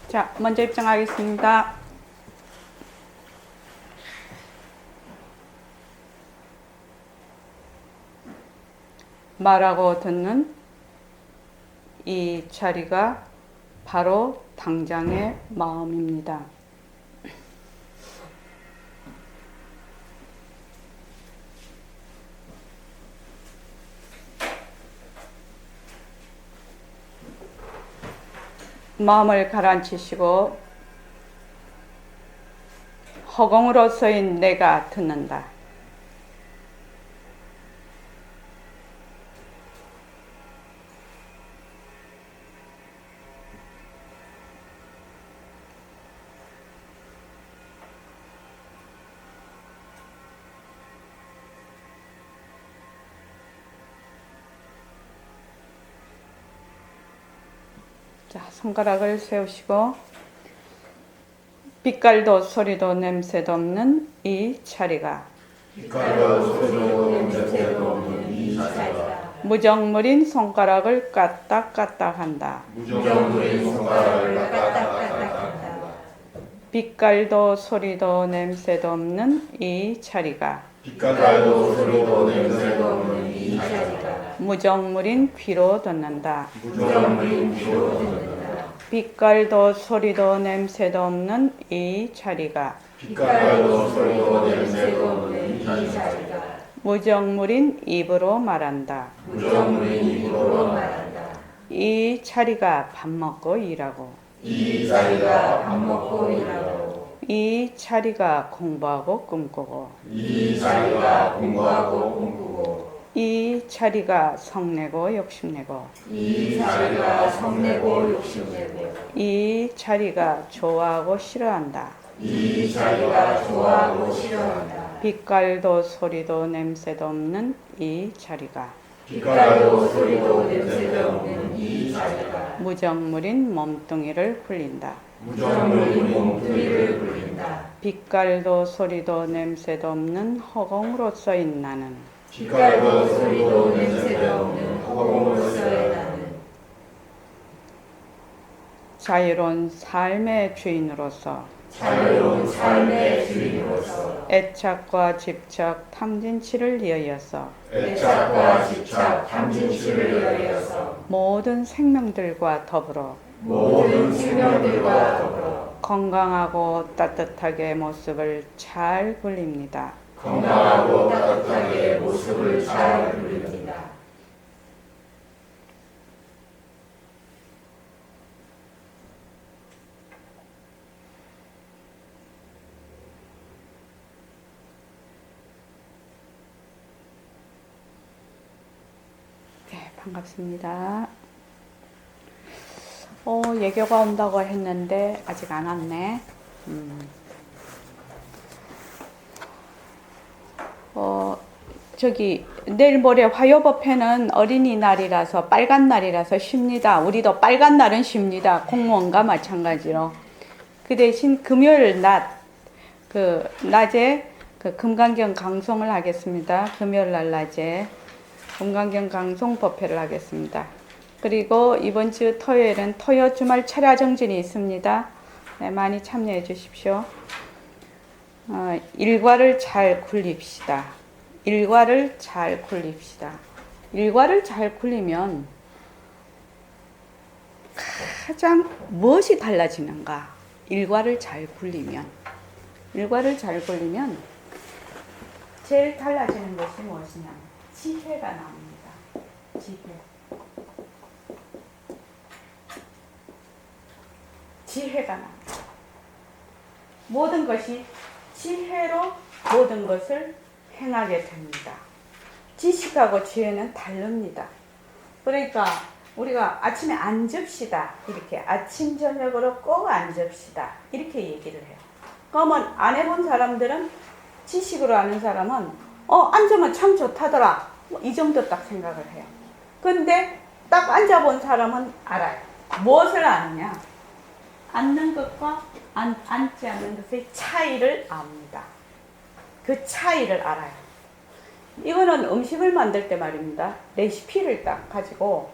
자, 먼저 입장하겠습니다. 말하고 듣는 이 자리가 바로 당장의 마음입니다. 마음을 가라앉히시고 허공으로서인 내가 듣는다. 자, 손가락을 세우시고 빛깔도 소리도 냄새도 없는 이 자리가 빛깔도 소리도 냄새도 없는 이 자리가 무정물인 손가락을 까딱까딱한다. 무정물인 손가락을 까딱까딱한다. 빛깔도 소리도 냄새도 없는 이 자리가 빛깔도 소리도 냄새도 없는 이 자리가 무정물인 귀로 듣는다. 무정물인 귀로 듣는다. 빛깔도 소리도 냄새도 없는 이 자리가 빛깔도 소리도 냄새도 없는 이 자리가 무정물인 입으로 말한다. 무정물인 입으로 말한다. 이 자리가 밥 먹고 일하고 이 자리가 밥 먹고 일하고 이 자리가 공부하고 꿈꾸고 이 자리가 공부하고 꿈꾸고 이 자리가 성내고 욕심내고 이 자리가 성내고 욕심내고 이 자리가 좋아하고 싫어한다. 이 자리가 좋아하고 싫어한다. 빛깔도 소리도 냄새도 없는 이 자리가 빛깔도 소리도 냄새도 없는 이 자리가 무정물인 몸뚱이를 굴린다. 무정물인 몸뚱이를 굴린다. 빛깔도 소리도 냄새도 없는 허공으로서인 나는 빛깔도 소리도 냄새도 없는 허공으로서의 나는 자유로운 삶의 주인으로서 자유로운 삶의 주인으로서 애착과 집착, 탐진치를 위하여서 애착과 집착, 탐진치를 위하여서 모든 생명들과 더불어 모든 생명들과 더불어 건강하고 따뜻하게 모습을 잘 굴립니다. 건강하고 따뜻하게 모습을 잘 굴립니다. 네, 반갑습니다. 예교가 온다고 했는데 아직 안 왔네. 내일 모레 화요법회는 어린이날이라서 빨간 날이라서 쉽니다. 우리도 빨간 날은 쉽니다. 공무원과 마찬가지로. 그 대신 금요일 낮에 금강경 강송을 하겠습니다. 금요일 날 낮에 금강경 강송 법회를 하겠습니다. 그리고 이번 주 토요일은 토요 주말 철야 정진이 있습니다. 네, 많이 참여해 주십시오. 일과를 잘 굴립시다. 일과를 잘 굴립시다. 일과를 잘 굴리면 가장 무엇이 달라지는가? 일과를 잘 굴리면 제일 달라지는 것이 무엇이냐? 지혜가 나옵니다. 지혜가 나옵니다. 모든 것이 지혜로 모든 것을 행하게 됩니다. 지식하고 지혜는 다릅니다. 그러니까 우리가 아침에 안 접시다. 이렇게 아침 저녁으로 꼭 안 접시다. 이렇게 얘기를 해요. 그러면 안 해본 사람들은 지식으로 아는 사람은 앉으면 참 좋다더라. 이 정도 딱 생각을 해요. 근데 딱 앉아본 사람은 알아요. 무엇을 아느냐? 앉는 것과 앉지 않는 것의 차이를 압니다. 그 차이를 알아요. 이거는 음식을 만들 때 말입니다. 레시피를 딱 가지고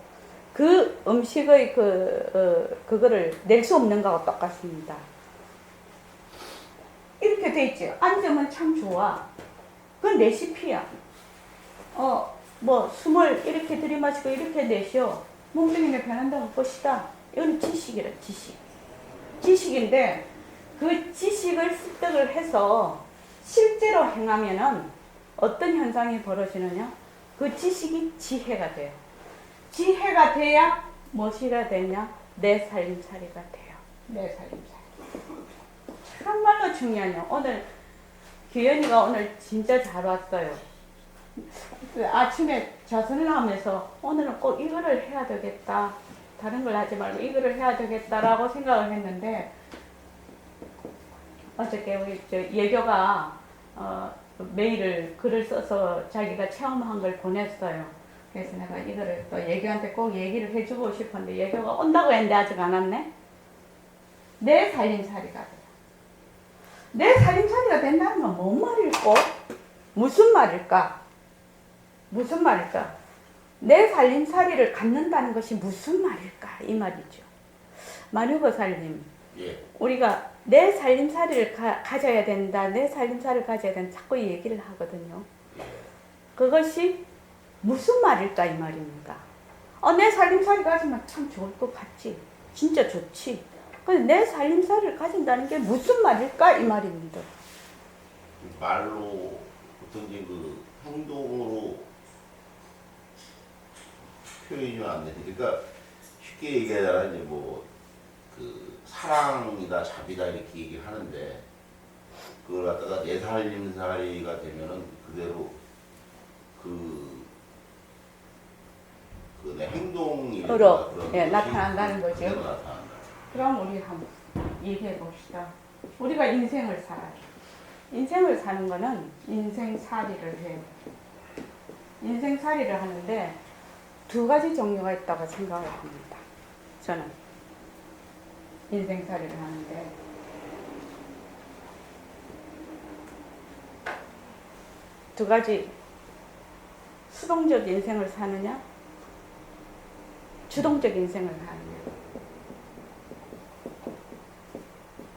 그 음식의 그거를 낼 수 없는 거하고 똑같습니다. 이렇게 돼 있지. 앉으면 참 좋아. 그건 레시피야. 뭐 숨을 이렇게 들이마시고 이렇게 내쉬어. 몽둥이를 변한다고 것이다. 이건 지식이라, 지식. 지식인데 그 지식을 습득을 해서 실제로 행하면은 어떤 현상이 벌어지느냐? 그 지식이 지혜가 돼요. 지혜가 돼야 무엇이가 되냐? 내 살림살이가 돼요. 내 살림살이. 정말로 중요해요. 오늘 규현이가 오늘 진짜 잘 왔어요. 아침에 자선을 하면서 오늘은 꼭 이거를 해야 되겠다. 다른 걸 하지 말고 이거를 해야 되겠다라고 생각을 했는데 어저께 우리 예교가 메일을 글을 써서 자기가 체험한 걸 보냈어요. 그래서 내가 이거를 또 예교한테 꼭 얘기를 해주고 싶었는데 예교가 온다고 했는데 아직 안 왔네. 내 살림살이가 돼요. 내 살림살이가 된다는 건 뭔 말일까? 무슨 말일까? 무슨 말일까? 내 살림살이를 갖는다는 것이 무슨 말일까? 이 말이죠. 마누버살님, 예. 우리가 내 살림살이를 가져야 된다, 내 살림살이를 가져야 된다, 자꾸 이 얘기를 하거든요. 그것이 무슨 말일까? 이 말입니다. 내 살림살이 가지면 참 좋을 것 같지. 진짜 좋지. 근데 내 살림살이를 가진다는 게 무슨 말일까? 이 말입니다. 말로 보통 이제 그 행동으로 표현이 안 돼. 그러니까 쉽게 얘기하자면 이제 뭐 그 사랑이다 잡이다 이렇게 얘기를 하는데 그걸 갖다가 내 살림살이가 되면은 그대로 내 행동이 예, 나타난다는 거죠. 나타난다. 그럼 우리 한번 얘기해 봅시다. 우리가 인생을 살아요. 인생을 사는 거는 인생살이를 해요. 인생살이를 하는데 두 가지 종류가 있다고 생각을 합니다. 저는 인생살이를 하는데 두 가지. 수동적 인생을 사느냐, 주동적 인생을 사느냐.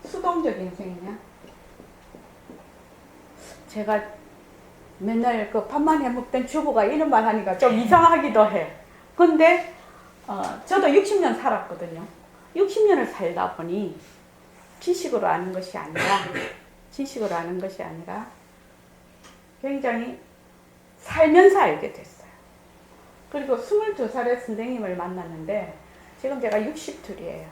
수동적 인생이냐? 제가 맨날 그 밥만 해먹던 주부가 이런 말 하니까 좀 이상하기도 해. 근데 저도 60년 살았거든요. 60년을 살다 보니 지식으로 아는 것이 아니라 굉장히 살면서 알게 됐어요. 그리고 22살에 선생님을 만났는데 지금 제가 60둘이에요.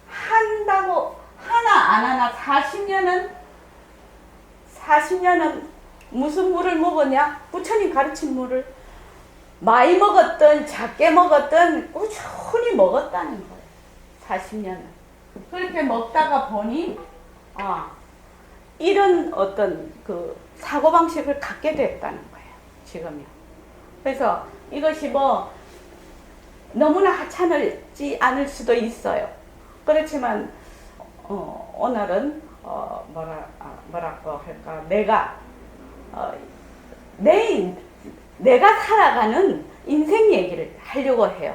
한다고 하나 안 하나 40년은 무슨 물을 먹었냐? 부처님 가르친 물을 많이 먹었든 작게 먹었든 꾸준히 먹었다는 거예요. 40년은. 그렇게 먹다가 보니 이런 어떤 그 사고방식을 갖게 됐다는 거예요. 지금요. 그래서 이것이 뭐 너무나 하찮지 않을 수도 있어요. 그렇지만 오늘은 뭐라고 할까? 내가 살아가는 인생 얘기를 하려고 해요.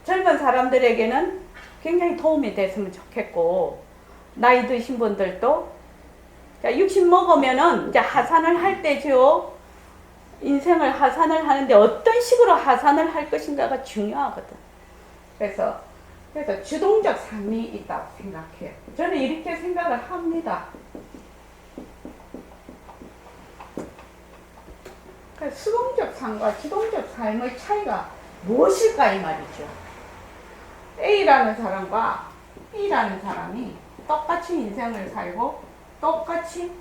젊은 사람들에게는 굉장히 도움이 됐으면 좋겠고, 나이 드신 분들도 60 먹으면은 이제 하산을 할 때죠. 인생을 하산을 하는데 어떤 식으로 하산을 할 것인가가 중요하거든. 그래서 주동적 삶이 있다고 생각해요. 저는 이렇게 생각을 합니다. 수동적 삶과 주동적 삶의 차이가 무엇일까 이 말이죠. A라는 사람과 B라는 사람이 똑같이 인생을 살고 똑같이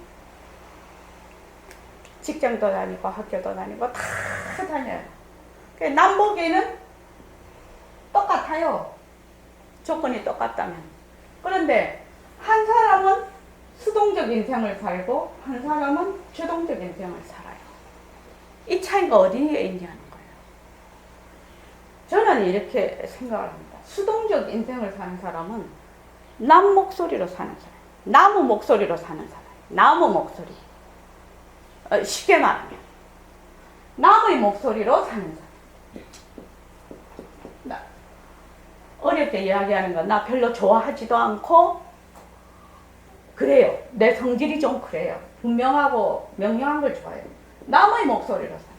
직장도 다니고 학교도 다니고 다 다녀요. 남보기에는 똑같아요. 조건이 똑같다면. 그런데 한 사람은 수동적 인생을 살고 한 사람은 주동적 인생을 살아요. 이 차이가 어디에 있냐는 거예요. 저는 이렇게 생각을 합니다. 수동적 인생을 사는 사람은 남 목소리로 사는 사람, 나무 목소리로 사는 사람, 나무 목소리. 쉽게 말하면 나무의 목소리로 사는 사람. 어렵게 이야기하는 건 나 별로 좋아하지도 않고 그래요. 내 성질이 좀 그래요. 분명하고 명료한 걸 좋아해요. 남의 목소리로 산다.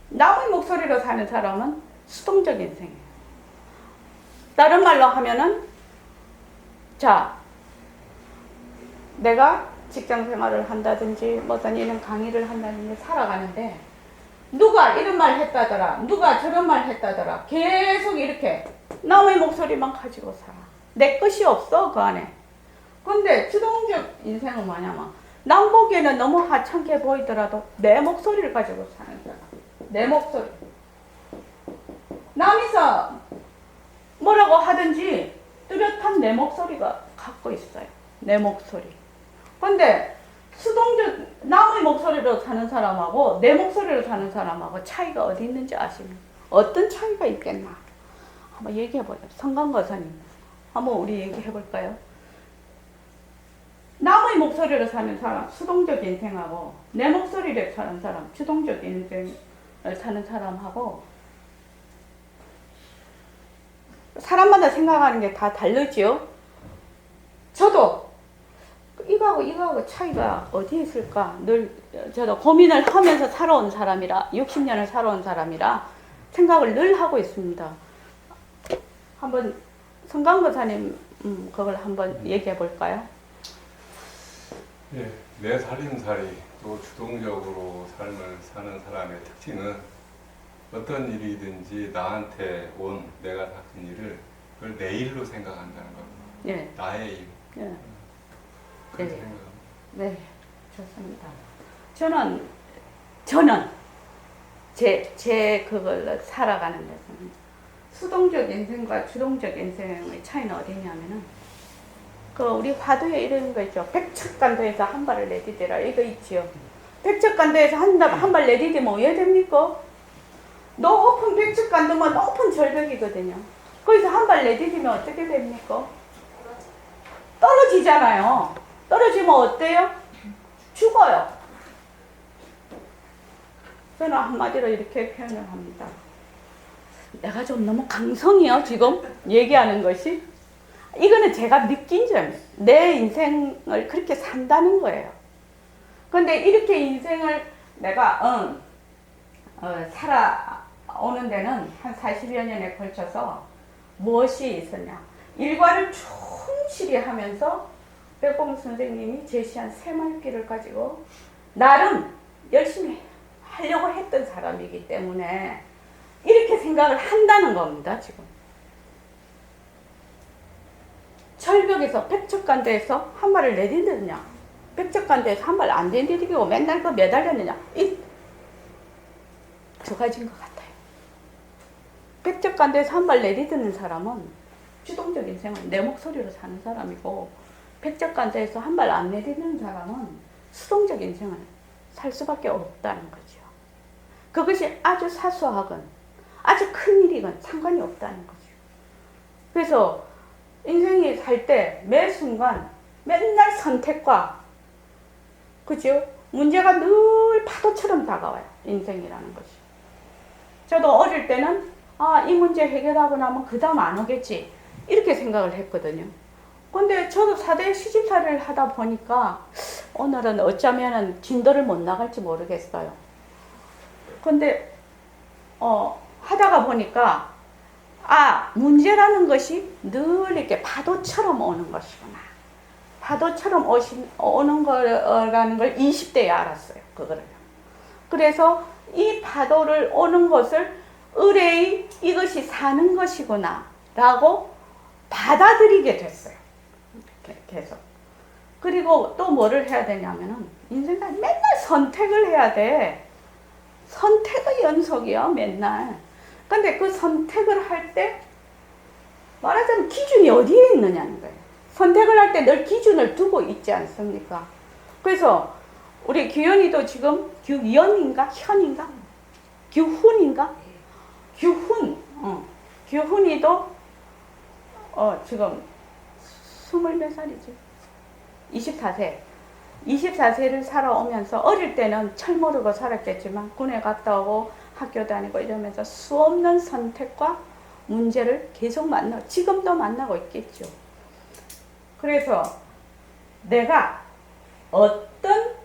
남의 목소리로 사는 사람은 수동적 인생이에요. 다른 말로 하면은 자, 내가 직장 생활을 한다든지 뭐든 이런 강의를 한다든지 살아가는데 누가 이런 말 했다더라, 누가 저런 말 했다더라, 계속 이렇게 남의 목소리만 가지고 살아. 내 것이 없어 그 안에. 근데 주동적 인생은 뭐냐면 남 보기에는 너무 하찮게 보이더라도 내 목소리를 가지고 사는 사람. 내 목소리. 남이서 뭐라고 하든지 뚜렷한 내 목소리가 갖고 있어요. 내 목소리. 근데 수동적 남의 목소리로 사는 사람하고 내 목소리로 사는 사람하고 차이가 어디 있는지 아십니까? 어떤 차이가 있겠나? 한번 얘기해보자. 성강거사님 한번 우리 얘기해볼까요? 남의 목소리로 사는 사람, 수동적 인생하고 내 목소리로 사는 사람, 주동적 인생을 사는 사람하고 사람마다 생각하는 게 다 다르지요? 저도 이거하고 차이가 어디에 있을까? 늘 저도 고민을 하면서 살아온 사람이라 60년을 살아온 사람이라 생각을 늘 하고 있습니다. 한번 성강거사님 그걸 한번 얘기해 볼까요? 예, 내 살림살이 또 주동적으로 삶을 사는 사람의 특징은 어떤 일이든지 나한테 온 내가 겪은 일을 그걸 내 일로 생각한다는 겁니다. 예. 나의 일. 예. 그렇게 네. 생각합니다. 네, 좋습니다. 저는 제 그걸 살아가는 데서는 수동적 인생과 주동적 인생의 차이는 어디냐면은 그 우리 화두에 이런 거 있죠. 백척간도에서 한 발을 내디뎌라 이거 있지요. 백척간도에서 한 발 내디디면 왜 됩니까? 높은 백척간도면 높은 절벽이거든요. 거기서 한 발 내디디면 어떻게 됩니까? 떨어지잖아요. 떨어지면 어때요? 죽어요. 저는 한마디로 이렇게 표현을 합니다. 내가 좀 너무 강성이요, 지금 얘기하는 것이. 이거는 제가 느낀 점이에요. 내 인생을 그렇게 산다는 거예요. 근데 이렇게 인생을 내가 살아오는 데는 한 40여 년에 걸쳐서 무엇이 있었냐. 일과를 충실히 하면서 백범 선생님이 제시한 새말길을 가지고 나름 열심히 하려고 했던 사람이기 때문에 이렇게 생각을 한다는 겁니다, 지금. 철벽에서 백척간도에서 한 발을 내딛느냐, 백척간도에서 한 발 안 내딛고 맨날 그 매달렸느냐, 이 두 가지인 것 같아요. 백척간도에서 한 발 내딛는 사람은 주동적 인생은 내 목소리로 사는 사람이고, 백척간도에서 한 발 안 내딛는 사람은 수동적 인생을 살 수밖에 없다는 거죠. 그것이 아주 사소하건 아주 큰 일이건 상관이 없다는 거죠. 그래서 인생이 살 때 매 순간 맨날 선택과 그죠? 문제가 늘 파도처럼 다가와요. 인생이라는 것이. 저도 어릴 때는 이 문제 해결하고 나면 그 다음 안 오겠지 이렇게 생각을 했거든요. 근데 저도 4대 시집살이를 하다 보니까 오늘은 어쩌면 진도를 못 나갈지 모르겠어요. 근데 하다가 보니까 문제라는 것이 늘 이렇게 파도처럼 오는 것이구나. 파도처럼 오는 거라는 걸 20대에 알았어요. 그거를. 그래서 이 파도를 오는 것을 의뢰의 이것이 사는 것이구나 라고 받아들이게 됐어요. 계속. 그리고 또 뭐를 해야 되냐면은 인생은 맨날 선택을 해야 돼. 선택의 연속이야, 맨날. 근데 그 선택을 할 때 말하자면 기준이 어디에 있느냐는 거예요. 선택을 할 때 늘 기준을 두고 있지 않습니까? 그래서 우리 규현이도 지금 규연인가 현인가 규훈인가 규훈이도 지금 20몇 살이지? 24세를 살아오면서 어릴 때는 철 모르고 살았겠지만 군에 갔다 오고 학교 다니고 이러면서 수없는 선택과 문제를 계속 만나고 지금도 만나고 있겠죠. 그래서 내가 어떤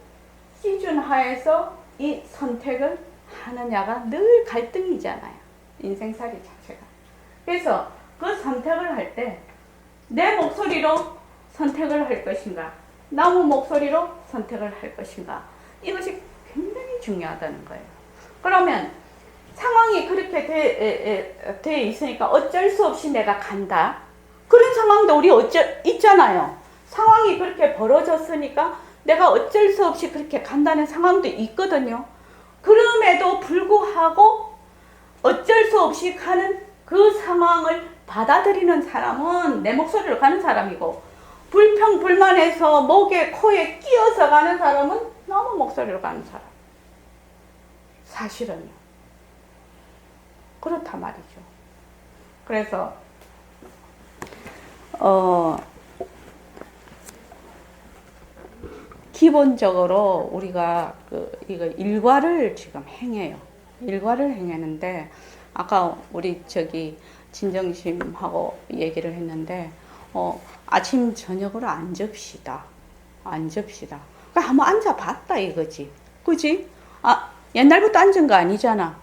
기준 하에서 이 선택을 하느냐가 늘 갈등이잖아요. 인생살이 자체가. 그래서 그 선택을 할 때 내 목소리로 선택을 할 것인가, 남의 목소리로 선택을 할 것인가, 이것이 굉장히 중요하다는 거예요. 그러면 상황이 그렇게 돼 있으니까 어쩔 수 없이 내가 간다. 그런 상황도 우리 있잖아요. 상황이 그렇게 벌어졌으니까 내가 어쩔 수 없이 그렇게 간다는 상황도 있거든요. 그럼에도 불구하고 어쩔 수 없이 가는 그 상황을 받아들이는 사람은 내 목소리로 가는 사람이고, 불평불만해서 목에 코에 끼어서 가는 사람은 너무 목소리로 가는 사람. 사실은요. 그렇단 말이죠. 그래서 기본적으로 우리가 이거 일과를 지금 행해요. 일과를 행하는데 아까 우리 진정심하고 얘기를 했는데 아침 저녁으로 안 접시다. 안 접시다. 그러니까 한번 앉아봤다 이거지. 그지? 옛날부터 앉은 거 아니잖아.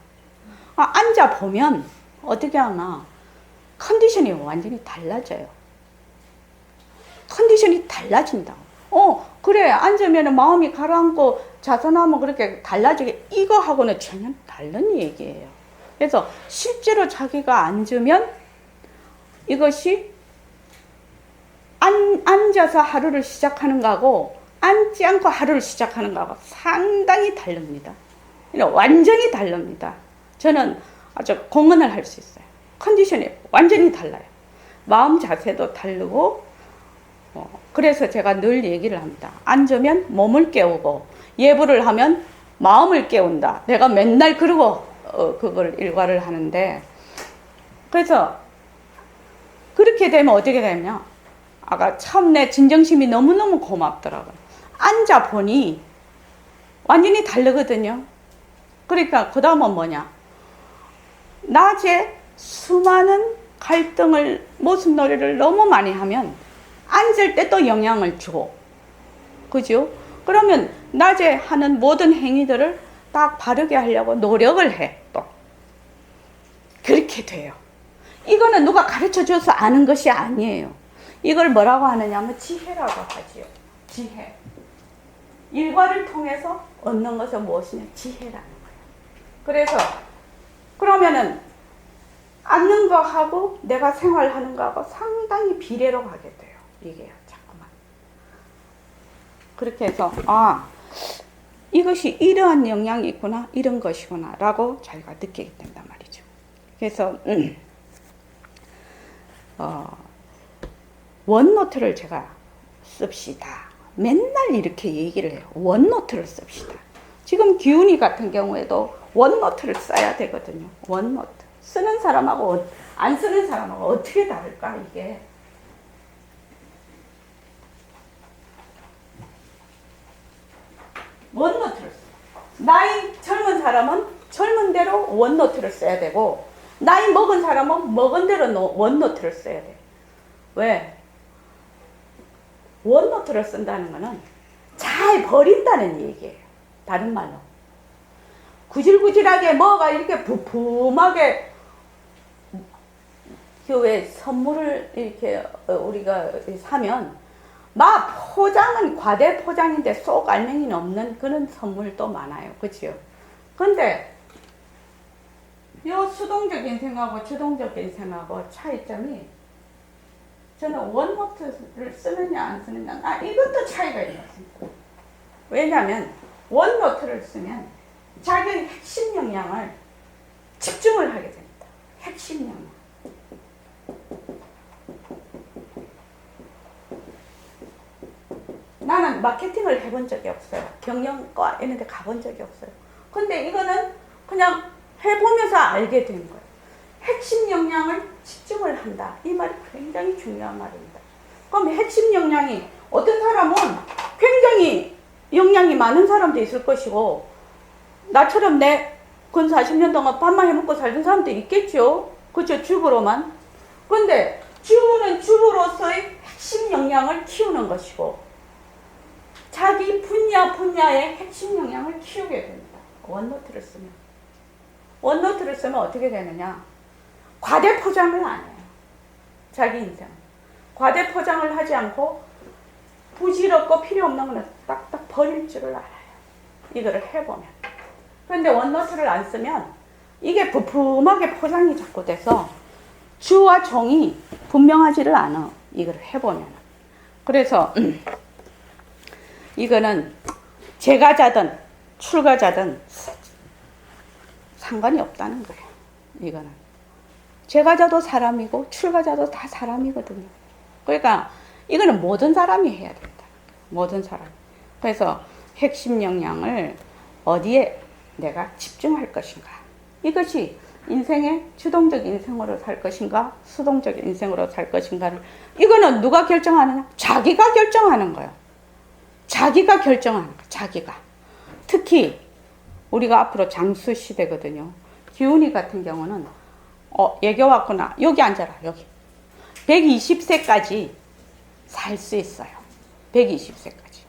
앉아보면 어떻게 하나 컨디션이 완전히 달라져요. 컨디션이 달라진다. 그래, 앉으면 마음이 가라앉고 자선하면 그렇게 달라지게, 이거하고는 전혀 다른 얘기예요. 그래서 실제로 자기가 앉으면 이것이 앉아서 하루를 시작하는 거하고 앉지 않고 하루를 시작하는 거하고 상당히 다릅니다. 완전히 다릅니다. 저는 아주 공언을 할 수 있어요. 컨디션이 완전히 달라요. 마음 자세도 다르고, 그래서 제가 늘 얘기를 합니다. 앉으면 몸을 깨우고 예불을 하면 마음을 깨운다. 내가 맨날 그러고 그걸 일과를 하는데, 그래서 그렇게 되면 어떻게 되냐, 아까 처음 내 진정심이 너무너무 고맙더라고요. 앉아보니 완전히 다르거든요. 그러니까 그 다음은 뭐냐, 낮에 수많은 갈등을, 모순놀이를 너무 많이 하면 앉을 때 또 영향을 주고, 그죠? 그러면 낮에 하는 모든 행위들을 딱 바르게 하려고 노력을 해. 또 그렇게 돼요. 이거는 누가 가르쳐줘서 아는 것이 아니에요. 이걸 뭐라고 하느냐면 지혜라고 하지요. 지혜. 일과를 통해서 얻는 것은 무엇이냐? 지혜라는 거예요. 그래서 그러면은 앉는 거하고 내가 생활하는 거하고 상당히 비례로 가게 돼요. 이게요. 자꾸만. 그렇게 해서 이것이 이러한 영향이 있구나, 이런 것이구나 라고 자기가 느끼게 된단 말이죠. 그래서 원노트를 제가 씁시다. 맨날 이렇게 얘기를 해요. 원노트를 씁시다. 지금 기운이 같은 경우에도 원노트를 써야 되거든요. 원노트. 쓰는 사람하고 안 쓰는 사람하고 어떻게 다를까 이게. 원노트를 써. 나이 젊은 사람은 젊은 대로 원노트를 써야 되고, 나이 먹은 사람은 먹은 대로 원노트를 써야 돼. 왜? 원노트를 쓴다는 거는 잘 버린다는 얘기예요. 다른 말로. 구질구질하게 뭐가 이렇게 부품하게, 왜 선물을 이렇게 우리가 사면 막 포장은 과대 포장인데 속 알맹이는 없는 그런 선물도 많아요. 그치요? 근데 요 수동적 인생하고 주동적 인생하고 차이점이, 저는 원노트를 쓰느냐 안 쓰느냐, 이것도 차이가 있습니다. 왜냐하면 원노트를 쓰면 자기의 핵심 역량을 집중을 하게 됩니다. 핵심 역량. 나는 마케팅을 해본 적이 없어요. 경영과 이런 데 가본 적이 없어요. 근데 이거는 그냥 해보면서 알게 된 거예요. 핵심 역량을 집중을 한다. 이 말이 굉장히 중요한 말입니다. 그럼 핵심 역량이, 어떤 사람은 굉장히 역량이 많은 사람도 있을 것이고, 나처럼 내 근 40년 동안 밥만 해먹고 살던 사람도 있겠죠. 그죠? 주부로만. 근데 주부는 주부로서의 핵심 역량을 키우는 것이고 자기 분야의 핵심 역량을 키우게 됩니다. 원노트를 쓰면. 원노트를 쓰면 어떻게 되느냐? 과대 포장을 안 해요. 자기 인생. 과대 포장을 하지 않고 부질없고 필요 없는 거는 딱딱 버릴 줄을 알아요. 이거를 해보면. 그런데 원노트를 안 쓰면 이게 부품하게 포장이 자꾸 돼서 주와 종이 분명하지를 않아. 이걸 해보면. 그래서 이거는 제가자든 출가자든 상관이 없다는 거예요. 이거는 제가자도 사람이고 출가자도 다 사람이거든요. 그러니까 이거는 모든 사람이 해야 된다. 모든 사람. 그래서 핵심 역량을 어디에 내가 집중할 것인가. 이것이 인생의 주동적 인생으로 살 것인가 수동적 인생으로 살 것인가를 이거는 누가 결정하느냐? 자기가 결정하는 거예요. 자기가 결정하는 거예요. 자기가. 특히 우리가 앞으로 장수 시대거든요. 기운이 같은 경우는 얘기 왔구나. 여기 앉아라. 여기. 120세까지 살 수 있어요. 120세까지.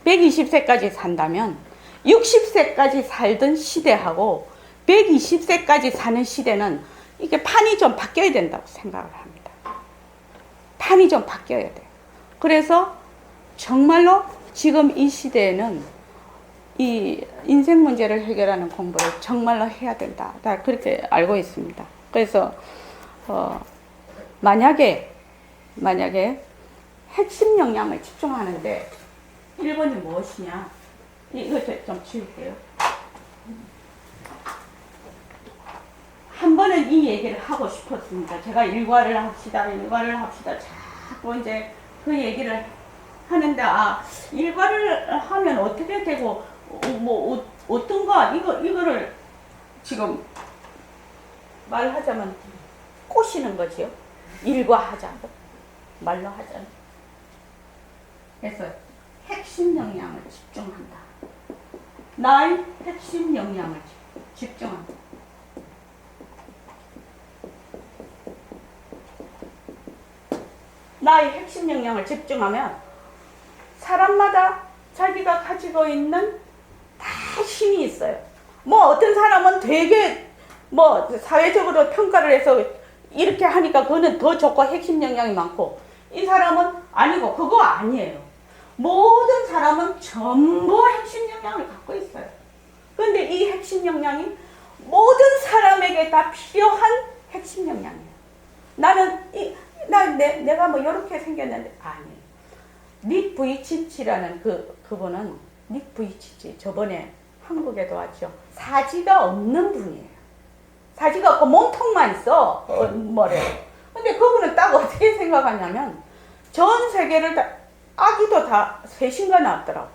120세까지 산다면 60세까지 살던 시대하고 120세까지 사는 시대는 이게 판이 좀 바뀌어야 된다고 생각을 합니다. 판이 좀 바뀌어야 돼요. 그래서 정말로 지금 이 시대에는 이 인생 문제를 해결하는 공부를 정말로 해야 된다. 다 그렇게 알고 있습니다. 그래서 만약에 핵심 역량을 집중하는데 1번이 무엇이냐? 이거 좀 지울게요. 한 번은 이 얘기를 하고 싶었습니다. 제가 일과를 합시다. 자꾸 이제 그 얘기를 하는데, 일과를 하면 어떻게 되고, 어떤가, 이거를 지금 말하자면 꼬시는 거지요. 일과하자고. 말로 하자면. 그래서 핵심 역량을 집중한다. 나의 핵심 역량을 집중한다. 나의 핵심 역량을 집중하면 사람마다 자기가 가지고 있는 다 힘이 있어요. 어떤 사람은 되게 사회적으로 평가를 해서 이렇게 하니까 그거는 더 좋고 핵심 역량이 많고 이 사람은 아니고 그거 아니에요. 모든 사람은 전부 핵심 역량을 갖고 있어요. 그런데 이 핵심 역량이 모든 사람에게 다 필요한 핵심 역량이에요. 내가 이렇게 생겼는데 아니에요. 닉 부이치치라는 그분은 닉 부이치치 저번에 한국에도 왔죠. 사지가 없는 분이에요. 사지가 없고 몸통만 있어 머리에. 근데 그분은 딱 어떻게 생각하냐면 전 세계를 다 아기도 다 셋인가 낳았더라고.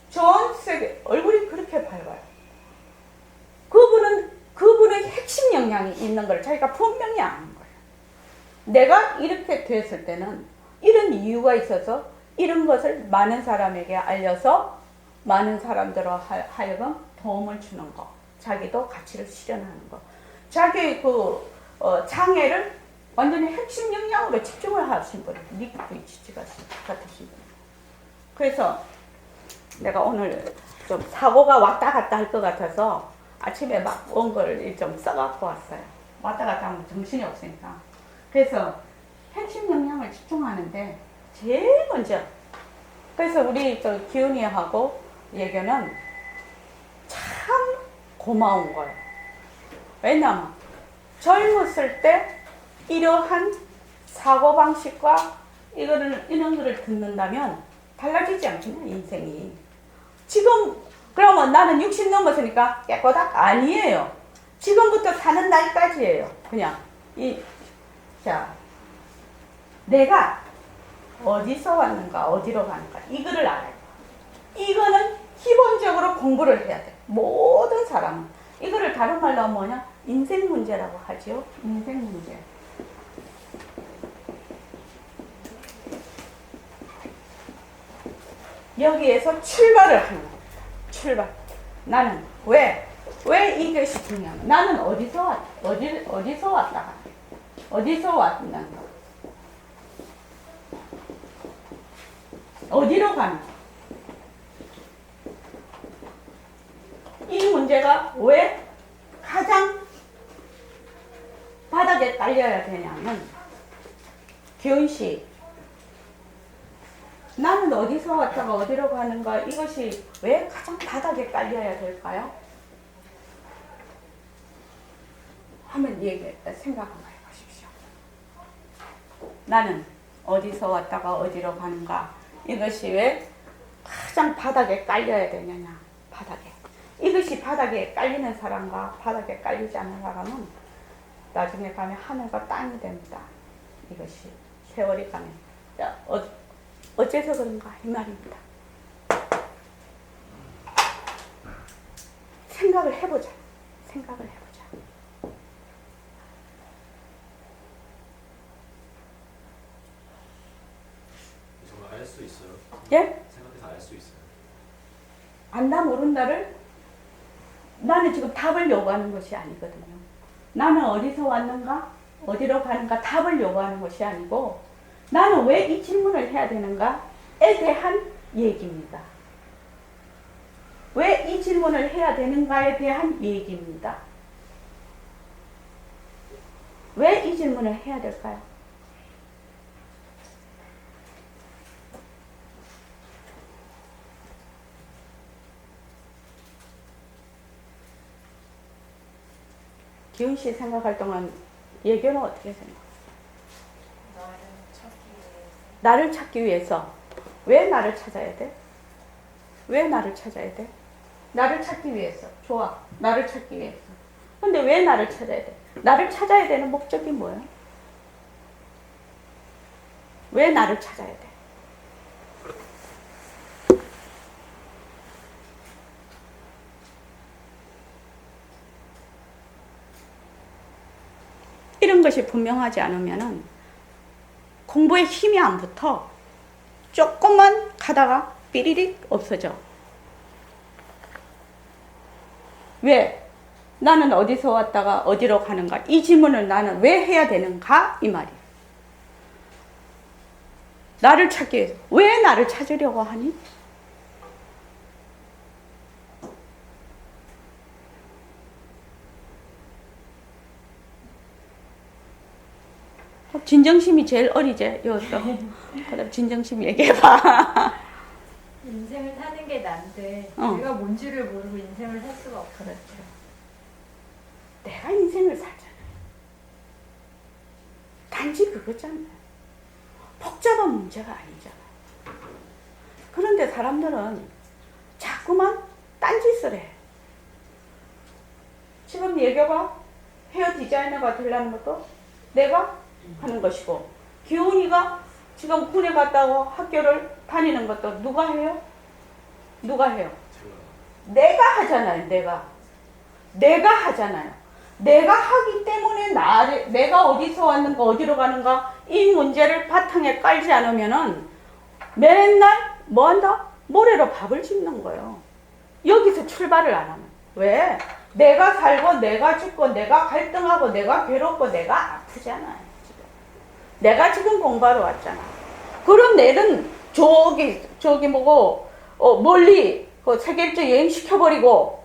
전 세계 얼굴이 그렇게 밝아요. 그분은 핵심 역량이 있는 걸 자기가 분명히 아는 거예요. 내가 이렇게 됐을 때는 이런 이유가 있어서 이런 것을 많은 사람에게 알려서 많은 사람들로 하여금 도움을 주는 거. 자기도 가치를 실현하는 거. 자기의 장애를 완전히 핵심 역량으로 집중을 하신 분이 닉 부이치치 같으신 분. 그래서 내가 오늘 좀 사고가 왔다 갔다 할 것 같아서 아침에 막 온 걸 좀 써갖고 왔어요. 왔다 갔다 하면 정신이 없으니까. 그래서 핵심 역량을 집중하는데 제일 먼저 그래서 우리 기훈이하고 예견은 참 고마운 거예요. 왜냐면 젊었을 때 이러한 사고방식과 이런 거를 듣는다면 달라지지 않겠냐 인생이. 지금 그러면 나는 60 넘었으니까 깨꼬닥 아니에요. 지금부터 사는 날까지예요. 그냥 내가 어디서 왔는가 어디로 가는가 이거를 알아요. 이거는 기본적으로 공부를 해야 돼. 모든 사람은 이거를 다른 말로 뭐냐 인생 문제라고 하죠. 인생 문제. 여기에서 출발을 하는 거예요. 출발. 나는 왜 왜 이것이 중요한? 나는 어디서 왔다가 어디서 왔는가? 어디로 가는가? 이 문제가 왜 가장 바닥에 깔려야 되냐면, 기훈씨, 나는 어디서 왔다가 어디로 가는가, 이것이 왜 가장 바닥에 깔려야 될까요? 한번 생각 한번 해보십시오. 나는 어디서 왔다가 어디로 가는가, 이것이 왜 가장 바닥에 깔려야 되느냐. 바닥에. 이것이 바닥에 깔리는 사람과 바닥에 깔리지 않는 사람은 나중에 가면 하늘과 땅이 됩니다. 이것이 세월이 가면. 자, 어째서 그런가 이 말입니다. 생각을 해보자. 생각을 해보자. 정말 알 수 있어요? 예? 생각해서 알 수 있어요? 안다 모른다를 나는 지금 답을 요구하는 것이 아니거든요. 나는 어디서 왔는가? 어디로 가는가? 답을 요구하는 것이 아니고 나는 왜 이 질문을 해야 되는가에 대한 얘기입니다. 왜 이 질문을 해야 되는가에 대한 얘기입니다. 왜 이 질문을 해야 될까요? 기훈씨 생각할 동안 예견은 어떻게 생각해요? 나를 찾기 위해서. 왜 나를 찾아야 돼? 왜 나를 찾아야 돼? 나를 찾기 위해서. 좋아. 나를 찾기 위해서. 근데 왜 나를 찾아야 돼? 나를 찾아야 되는 목적이 뭐예요? 왜 나를 찾아야 돼? 이런 것이 분명하지 않으면은 공부에 힘이 안 붙어. 조금만 가다가 삐리릭 없어져. 왜? 나는 어디서 왔다가 어디로 가는가? 이 질문을 나는 왜 해야 되는가? 이 말이에요. 나를 찾기 위해서. 왜 나를 찾으려고 하니? 진정심이 제일 어리지, 여기서. 그럼 진정심 얘기해봐. 인생을 사는 게 난데 어. 내가 뭔지를 모르고 인생을 살 수가 없어. 그렇죠. 내가 인생을 살잖아요. 단지 그거잖아요. 복잡한 문제가 아니잖아요. 그런데 사람들은 자꾸만 딴짓을 해. 지금 얘기해봐. 헤어 디자이너가 되려는 것도 내가 하는 것이고, 기훈이가 지금 군에 갔다고 학교를 다니는 것도 누가 해요? 누가 해요? 제가 내가 하잖아요. 내가 하잖아요. 내가 하기 때문에 내가 어디서 왔는가 어디로 가는가 이 문제를 바탕에 깔지 않으면은 맨날 뭐 한다? 모래로 밥을 짓는 거예요. 여기서 출발을 안 하면. 왜? 내가 살고 내가 죽고 내가 갈등하고 내가 괴롭고 내가 아프잖아요. 지금. 내가 지금 공부하러 왔잖아. 그럼 내는 저기 뭐고 멀리 그 세계일주 여행 시켜버리고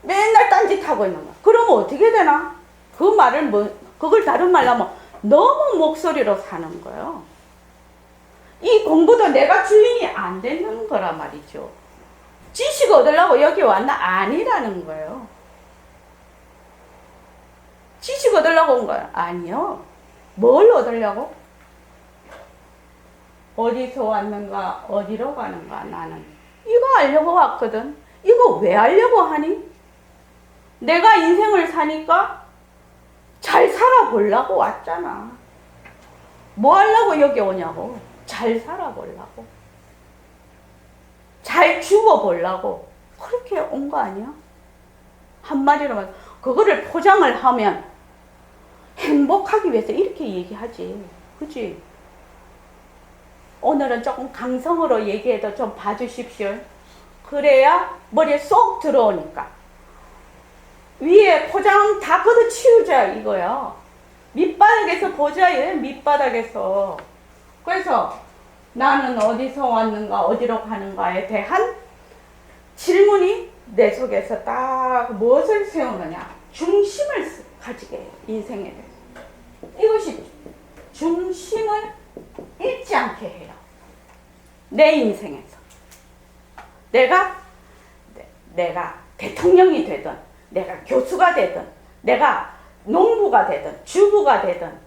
맨날 딴짓하고 있는 거야. 그러면 어떻게 되나? 그 말을 그걸 다른 말로 하면 너무 목소리로 사는 거예요. 이 공부도 내가 주인이 안 되는 거라 말이죠. 지식 얻으려고 여기 왔나? 아니라는 거예요. 지식 얻으려고 온 거야? 아니요. 뭘 얻으려고? 어디서 왔는가, 어디로 가는가, 나는. 이거 알려고 왔거든. 이거 왜 알려고 하니? 내가 인생을 사니까 잘 살아보려고 왔잖아. 뭐 하려고 여기 오냐고. 잘 살아보려고. 잘 죽어보려고. 그렇게 온 거 아니야? 한마디로 말, 그거를 포장을 하면 행복하기 위해서 이렇게 얘기하지. 그치? 오늘은 조금 강성으로 얘기해도 좀 봐주십시오. 그래야 머리에 쏙 들어오니까. 위에 포장 다 걷어치우자 이거야. 밑바닥에서 보자 얘 밑바닥에서. 그래서 나는 어디서 왔는가 어디로 가는가에 대한 질문이 내 속에서 딱 무엇을 세우느냐 중심을 가지게 해요. 인생에 대해서 이것이 중심을 잃지 않게 해요. 내 인생에서 내가 대통령이 되든 내가 교수가 되든 내가 농부가 되든 주부가 되든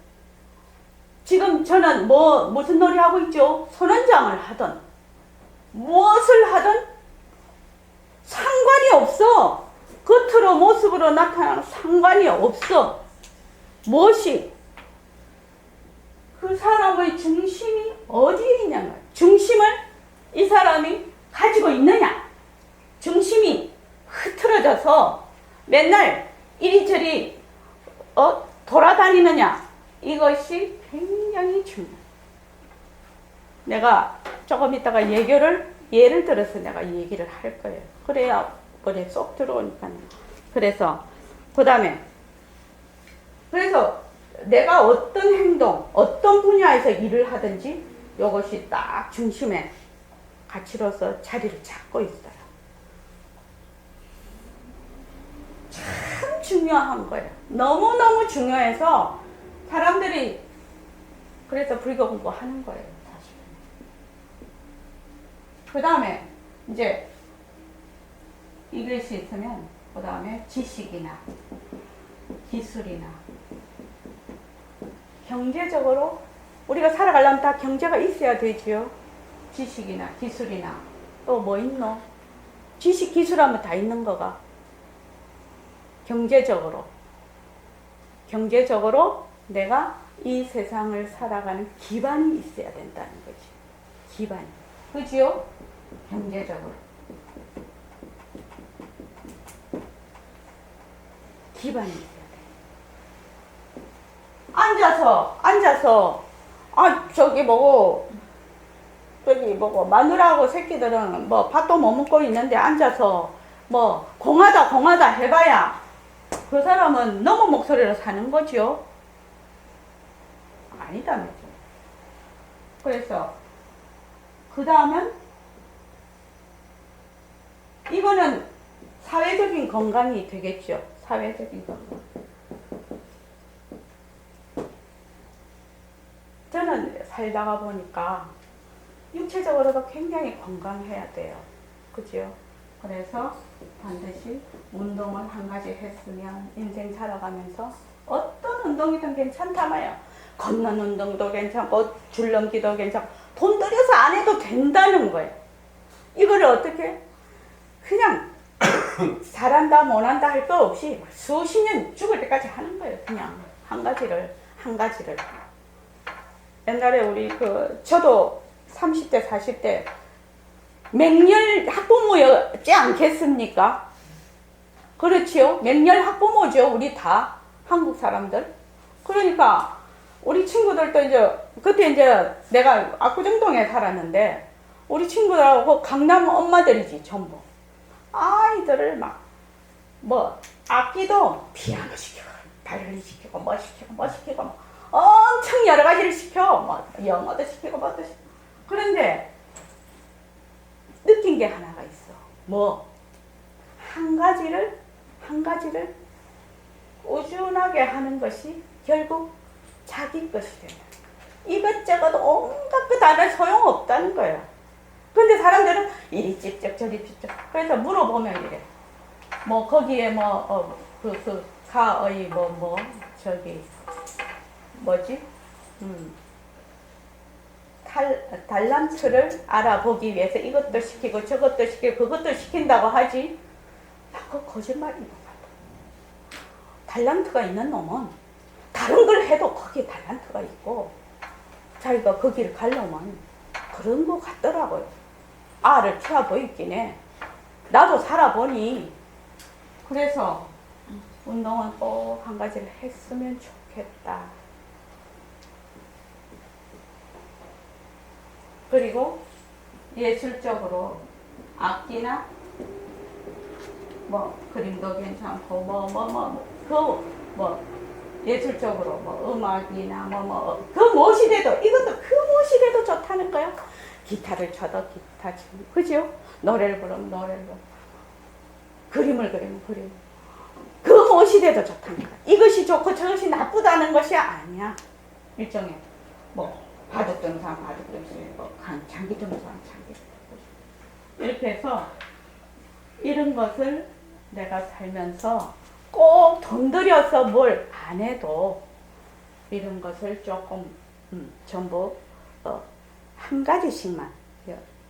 지금 저는 무슨 놀이 하고 있죠? 선원장을 하든 무엇을 하든 상관이 없어. 겉으로 모습으로 나타나는 상관이 없어. 무엇이 그 사람의 중심이 어디에 있냐는 거야. 중심을 이 사람이 가지고 있느냐. 중심이 흐트러져서 맨날 이리저리 돌아다니느냐. 이것이 굉장히 중요해. 내가 조금 이따가 예를 들어서 내가 이 얘기를 할 거예요. 그래야 머리에 쏙 들어오니까요. 그래서 내가 어떤 행동, 어떤 분야에서 일을 하든지 이것이 딱 중심의 가치로서 자리를 잡고 있어요. 참 중요한 거예요. 너무너무 중요해서 사람들이 그래서 불교 공부하는 거예요. 사실. 그 다음에 이제 이것이 있으면 그 다음에 지식이나 기술이나 경제적으로 우리가 살아가려면 다 경제가 있어야 되지요. 지식이나 기술이나 또 뭐 있노? 지식 기술하면 다 있는 거가 경제적으로 내가 이 세상을 살아가는 기반이 있어야 된다는 거지. 기반. 그지요? 경제적으로. 기반이 있어야 돼. 앉아서 마누라하고 새끼들은 뭐 밥도 못 먹고 있는데 앉아서 뭐 공하다 해봐야 그 사람은 너무 목소리로 사는 거죠. 아니다면서. 그래서 그 다음은 이거는 사회적인 건강이 되겠죠. 사회적인 건강. 저는 살다가 보니까 육체적으로도 굉장히 건강해야 돼요. 그죠? 그래서 반드시 운동을 한 가지 했으면 인생 살아가면서 어떤 운동이든 괜찮다마요. 걷는 운동도 괜찮고 줄넘기도 괜찮고 돈 들여서 안 해도 된다는 거예요. 이거를 어떻게 그냥 잘한다 못한다 할 거 없이 수십 년 죽을 때까지 하는 거예요. 그냥 한 가지를 옛날에 저도 30대 40대 맹렬 학부모였지 않겠습니까? 그렇지요? 맹렬 학부모죠. 우리 다 한국 사람들. 그러니까 우리 친구들도 그때 내가 압구정동에 살았는데 우리 친구들하고 강남 엄마들이지 전부. 아이들을 악기도 피아노 시키고 바이올린 시키고 뭐 시키고 엄청 여러 가지를 시켜. 영어도 시키고 뭐도 시키고. 그런데 느낀 게 하나가 있어. 한 가지를 꾸준하게 하는 것이 결국 자기 것이 된다. 이것저것 온갖 것 다 소용없다는 거야. 근데 사람들은 이리 찝쩍 저리 찝쩍. 그래서 물어보면 이래. 거기에 달란트를 알아보기 위해서 이것도 시키고 저것도 시키고 그것도 시킨다고 하지. 그거 거짓말인 것 같아. 달란트가 있는 놈은 다른 걸 해도 거기에 달란트가 있고 자기가 거기를 가려면 그런 것 같더라고요. 알을 키워 보이긴 해. 나도 살아보니. 그래서 운동은 꼭 한 가지를 했으면 좋겠다. 그리고 예술적으로 악기나 뭐 그림도 괜찮고 뭐 예술적으로 뭐 음악이나 그 무엇이래도 이것도 그 무엇이래도 좋다는 거야. 기타를 쳐도 기타 치고 그죠? 노래를 부르면 노래를 부르고 그림을 그리면 그림 그 무엇이래도 좋다는 거야. 이것이 좋고 저것이 나쁘다는 것이 아니야. 일종의 뭐 바둑 등산 뭐 장기 등산 장기 이렇게 해서 이런 것을 내가 살면서 꼭 돈 들여서 뭘 안 해도 이런 것을 조금 전부 한 가지씩만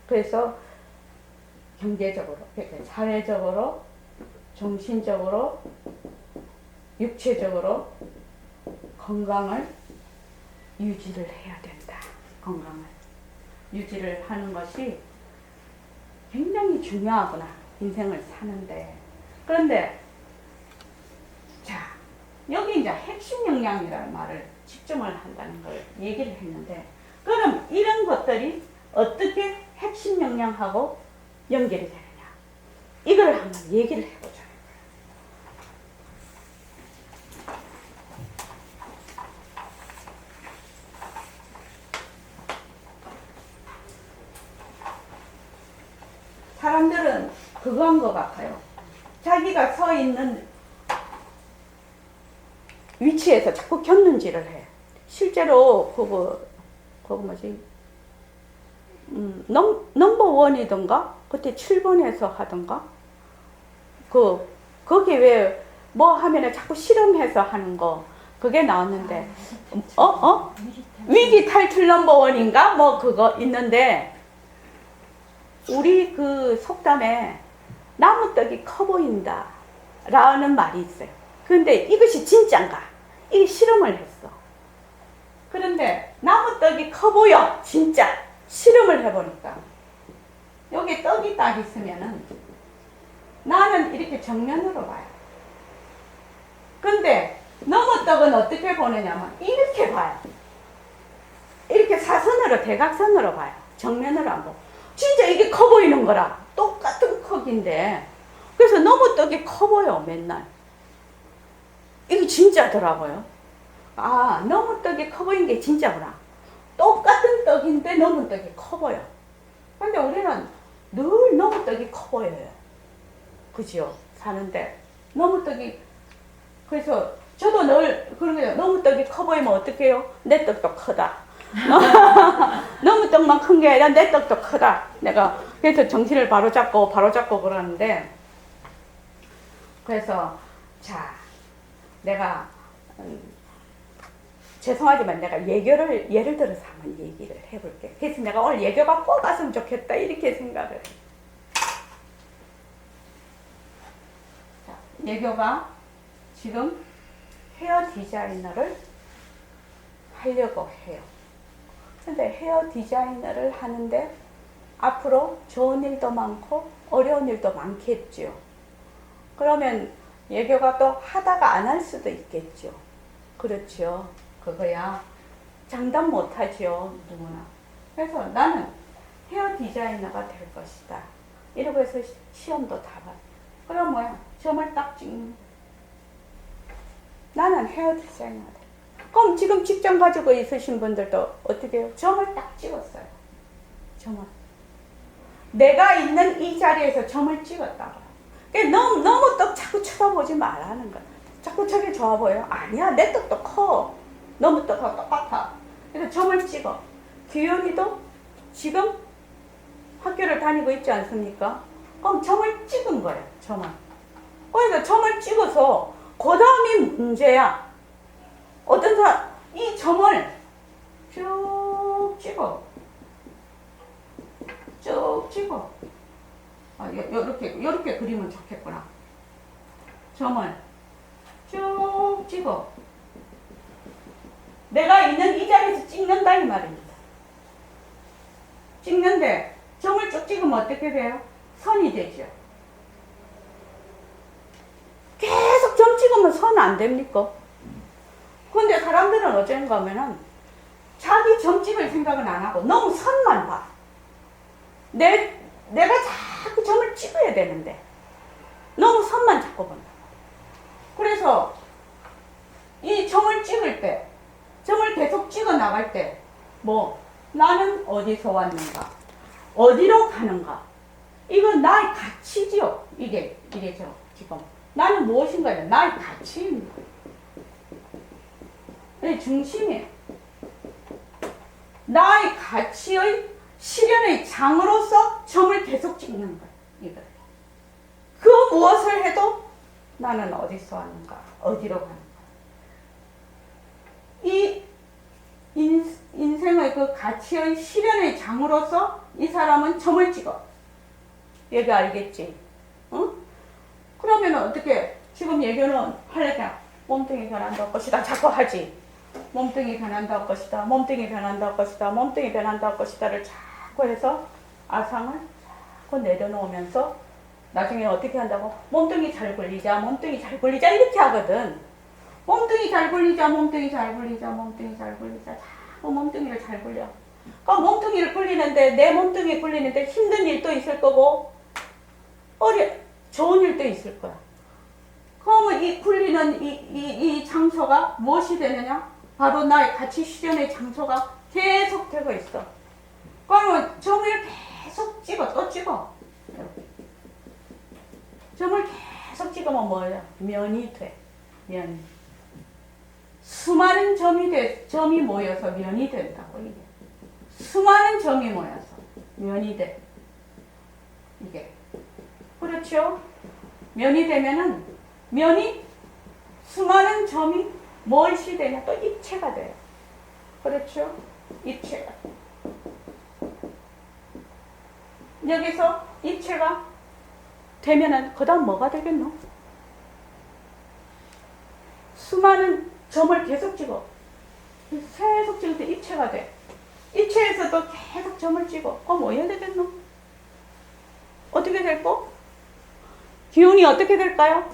그래서 경제적으로 사회적으로 정신적으로 육체적으로 건강을 유지를 해야 된다. 건강을 유지를 하는 것이 굉장히 중요하구나. 인생을 사는데. 그런데 자 여기 이제 핵심 역량이라는 말을 집중을 한다는 걸 얘기를 했는데 그럼 이런 것들이 어떻게 핵심 역량하고 연결이 되느냐 이걸 한번 얘기를 해보자. 사람들은 그거 한 것 같아요. 자기가 서 있는 위치에서 자꾸 겼는지를 해. 실제로 그거 뭐지? 넘버 원이던가 그때 7번에서 하던가 거기 왜 뭐 하면은 자꾸 실험해서 하는 거 그게 나왔는데 위기 탈출 넘버 원인가 뭐 그거 있는데 우리 그 속담에 나무떡이 커 보인다 라는 말이 있어요. 그런데 이것이 진짠가? 이 실험을 했어. 그런데 나무떡이 커 보여 진짜 실험을 해보니까 여기 떡이 딱 있으면은 나는 이렇게 정면으로 봐요. 근데 나무떡은 어떻게 보느냐면 이렇게 봐요. 이렇게 사선으로 대각선으로 봐요. 정면으로 안 보고. 진짜 이게 커 보이는 거라. 똑같은 크기인데. 그래서 너무 떡이 커 보여, 맨날. 이게 진짜더라고요. 아, 너무 떡이 커 보이는 게 진짜구나. 똑같은 떡인데 너무 떡이 커 보여. 근데 우리는 늘 너무 떡이 커 보여요. 그죠? 사는데. 너무 떡이, 그래서 저도 늘 그런 거예요. 너무 떡이 커 보이면 어떡해요? 내 떡도 크다. 너무 떡만 큰 게 아니라 내 떡도 크다. 내가 그래서 정신을 바로잡고 그러는데 그래서 자 내가 죄송하지만 내가 예를 들어서 한번 얘기를 해볼게. 그래서 내가 오늘 예교가 꼭 왔으면 좋겠다 이렇게 생각을 해. 자, 예교가 지금 헤어 디자이너를 하려고 해요. 근데 헤어 디자이너를 하는데 앞으로 좋은 일도 많고 어려운 일도 많겠죠. 그러면 예교가 또 하다가 안 할 수도 있겠죠. 그렇죠. 그거야 장담 못하죠. 누구나. 그래서 나는 헤어 디자이너가 될 것이다. 이러고 해서 시험도 다 봤어. 그럼 뭐야? 점을 딱 찍는. 나는 헤어 디자이너가 돼. 그럼 지금 직장 가지고 있으신 분들도 어떻게 해요? 점을 딱 찍었어요. 점을. 내가 있는 이 자리에서 점을 찍었다고. 너무 떡 자꾸 쳐다보지 말라는 거야. 자꾸 저게 좋아 보여? 아니야, 내 떡도 커. 너무 떡하고 똑같아. 그래서 점을 찍어. 규현이도 지금 학교를 다니고 있지 않습니까? 그럼 점을 찍은 거예요, 점을. 그래서 점을 찍어서 그 다음이 문제야. 어떤 사람, 이 점을 쭉 찍어. 쭉 찍어. 아, 요렇게 그리면 좋겠구나. 점을 쭉 찍어. 내가 있는 이 자리에서 찍는다 이 말입니다. 찍는데 점을 쭉 찍으면 어떻게 돼요? 선이 되죠. 계속 점 찍으면 선 안 됩니까? 근데 사람들은 어쩐가 하면은 자기 점 찍을 생각은 안 하고 너무 선만 봐. 내가 자꾸 점을 찍어야 되는데 너무 선만 잡고 본다. 그래서 이 점을 찍을 때, 점을 계속 찍어 나갈 때, 뭐 나는 어디서 왔는가, 어디로 가는가, 이거 나의 가치지요. 이게 지금 나는 무엇인가요? 나의 가치입니다. 네, 중심이에요. 나의 가치의 실현의 장으로서 점을 계속 찍는 거예요. 이거. 그 무엇을 해도 나는 어디서 왔는가, 어디로 가는가. 이 인생의 그 가치의 실현의 장으로서 이 사람은 점을 찍어. 얘가 알겠지? 응? 그러면 어떻게, 지금 예교는 하려니까 몸뚱이 변한다고 것이다 자꾸 하지. 몸뚱이 변한다고 것이다, 몸뚱이 변한다고 것이다, 몸뚱이 변한다고 것이다를 자꾸 해서 아상을 자꾸 내려놓으면서 나중에 어떻게 한다고? 몸뚱이 잘 굴리자, 몸뚱이 잘 굴리자 이렇게 하거든. 몸뚱이 잘 굴리자, 몸뚱이 잘 굴리자, 몸뚱이 잘 굴리자. 자꾸 몸뚱이를 잘 굴려. 그러니까 몸뚱이를 굴리는데, 내 몸뚱이 굴리는데 힘든 일도 있을 거고 좋은 일도 있을 거야. 그러면 이 굴리는 이 장소가 무엇이 되느냐? 바로 나의 가치 실현의 장소가 계속 되고 있어. 그러면 점을 계속 찍어, 또 찍어. 점을 계속 찍으면 뭐예요? 면이 돼. 면. 수많은 점이 모여서 면이 된다고, 이게. 수많은 점이 모여서 면이 돼. 이게. 그렇죠? 면이 되면은, 면이 수많은 점이 무엇이 되냐? 또 입체가 돼요. 그렇죠? 입체가. 여기서 입체가 되면은, 그 다음 뭐가 되겠노? 수많은 점을 계속 찍어. 계속 찍을 때 입체가 돼. 입체에서도 계속 점을 찍어. 뭐 해야 되겠노? 어떻게 될까? 기운이 어떻게 될까요?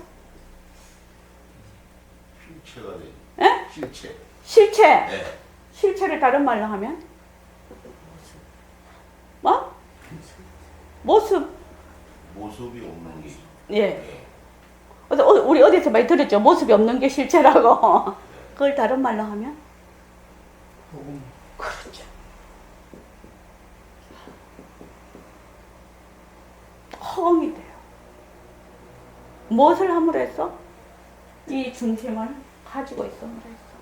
실체가 돼. 예? 실체. 실체. 네. 실체를 다른 말로 하면? 뭐? 모습. 모습이 없는 게. 예. 네. 우리 어디서 많이 들었죠? 모습이 없는 게 실체라고. 그걸 다른 말로 하면? 그렇죠. 허공이 돼요. 무엇을 함으로 했어? 이 중심을 가지고 있음으로 했어.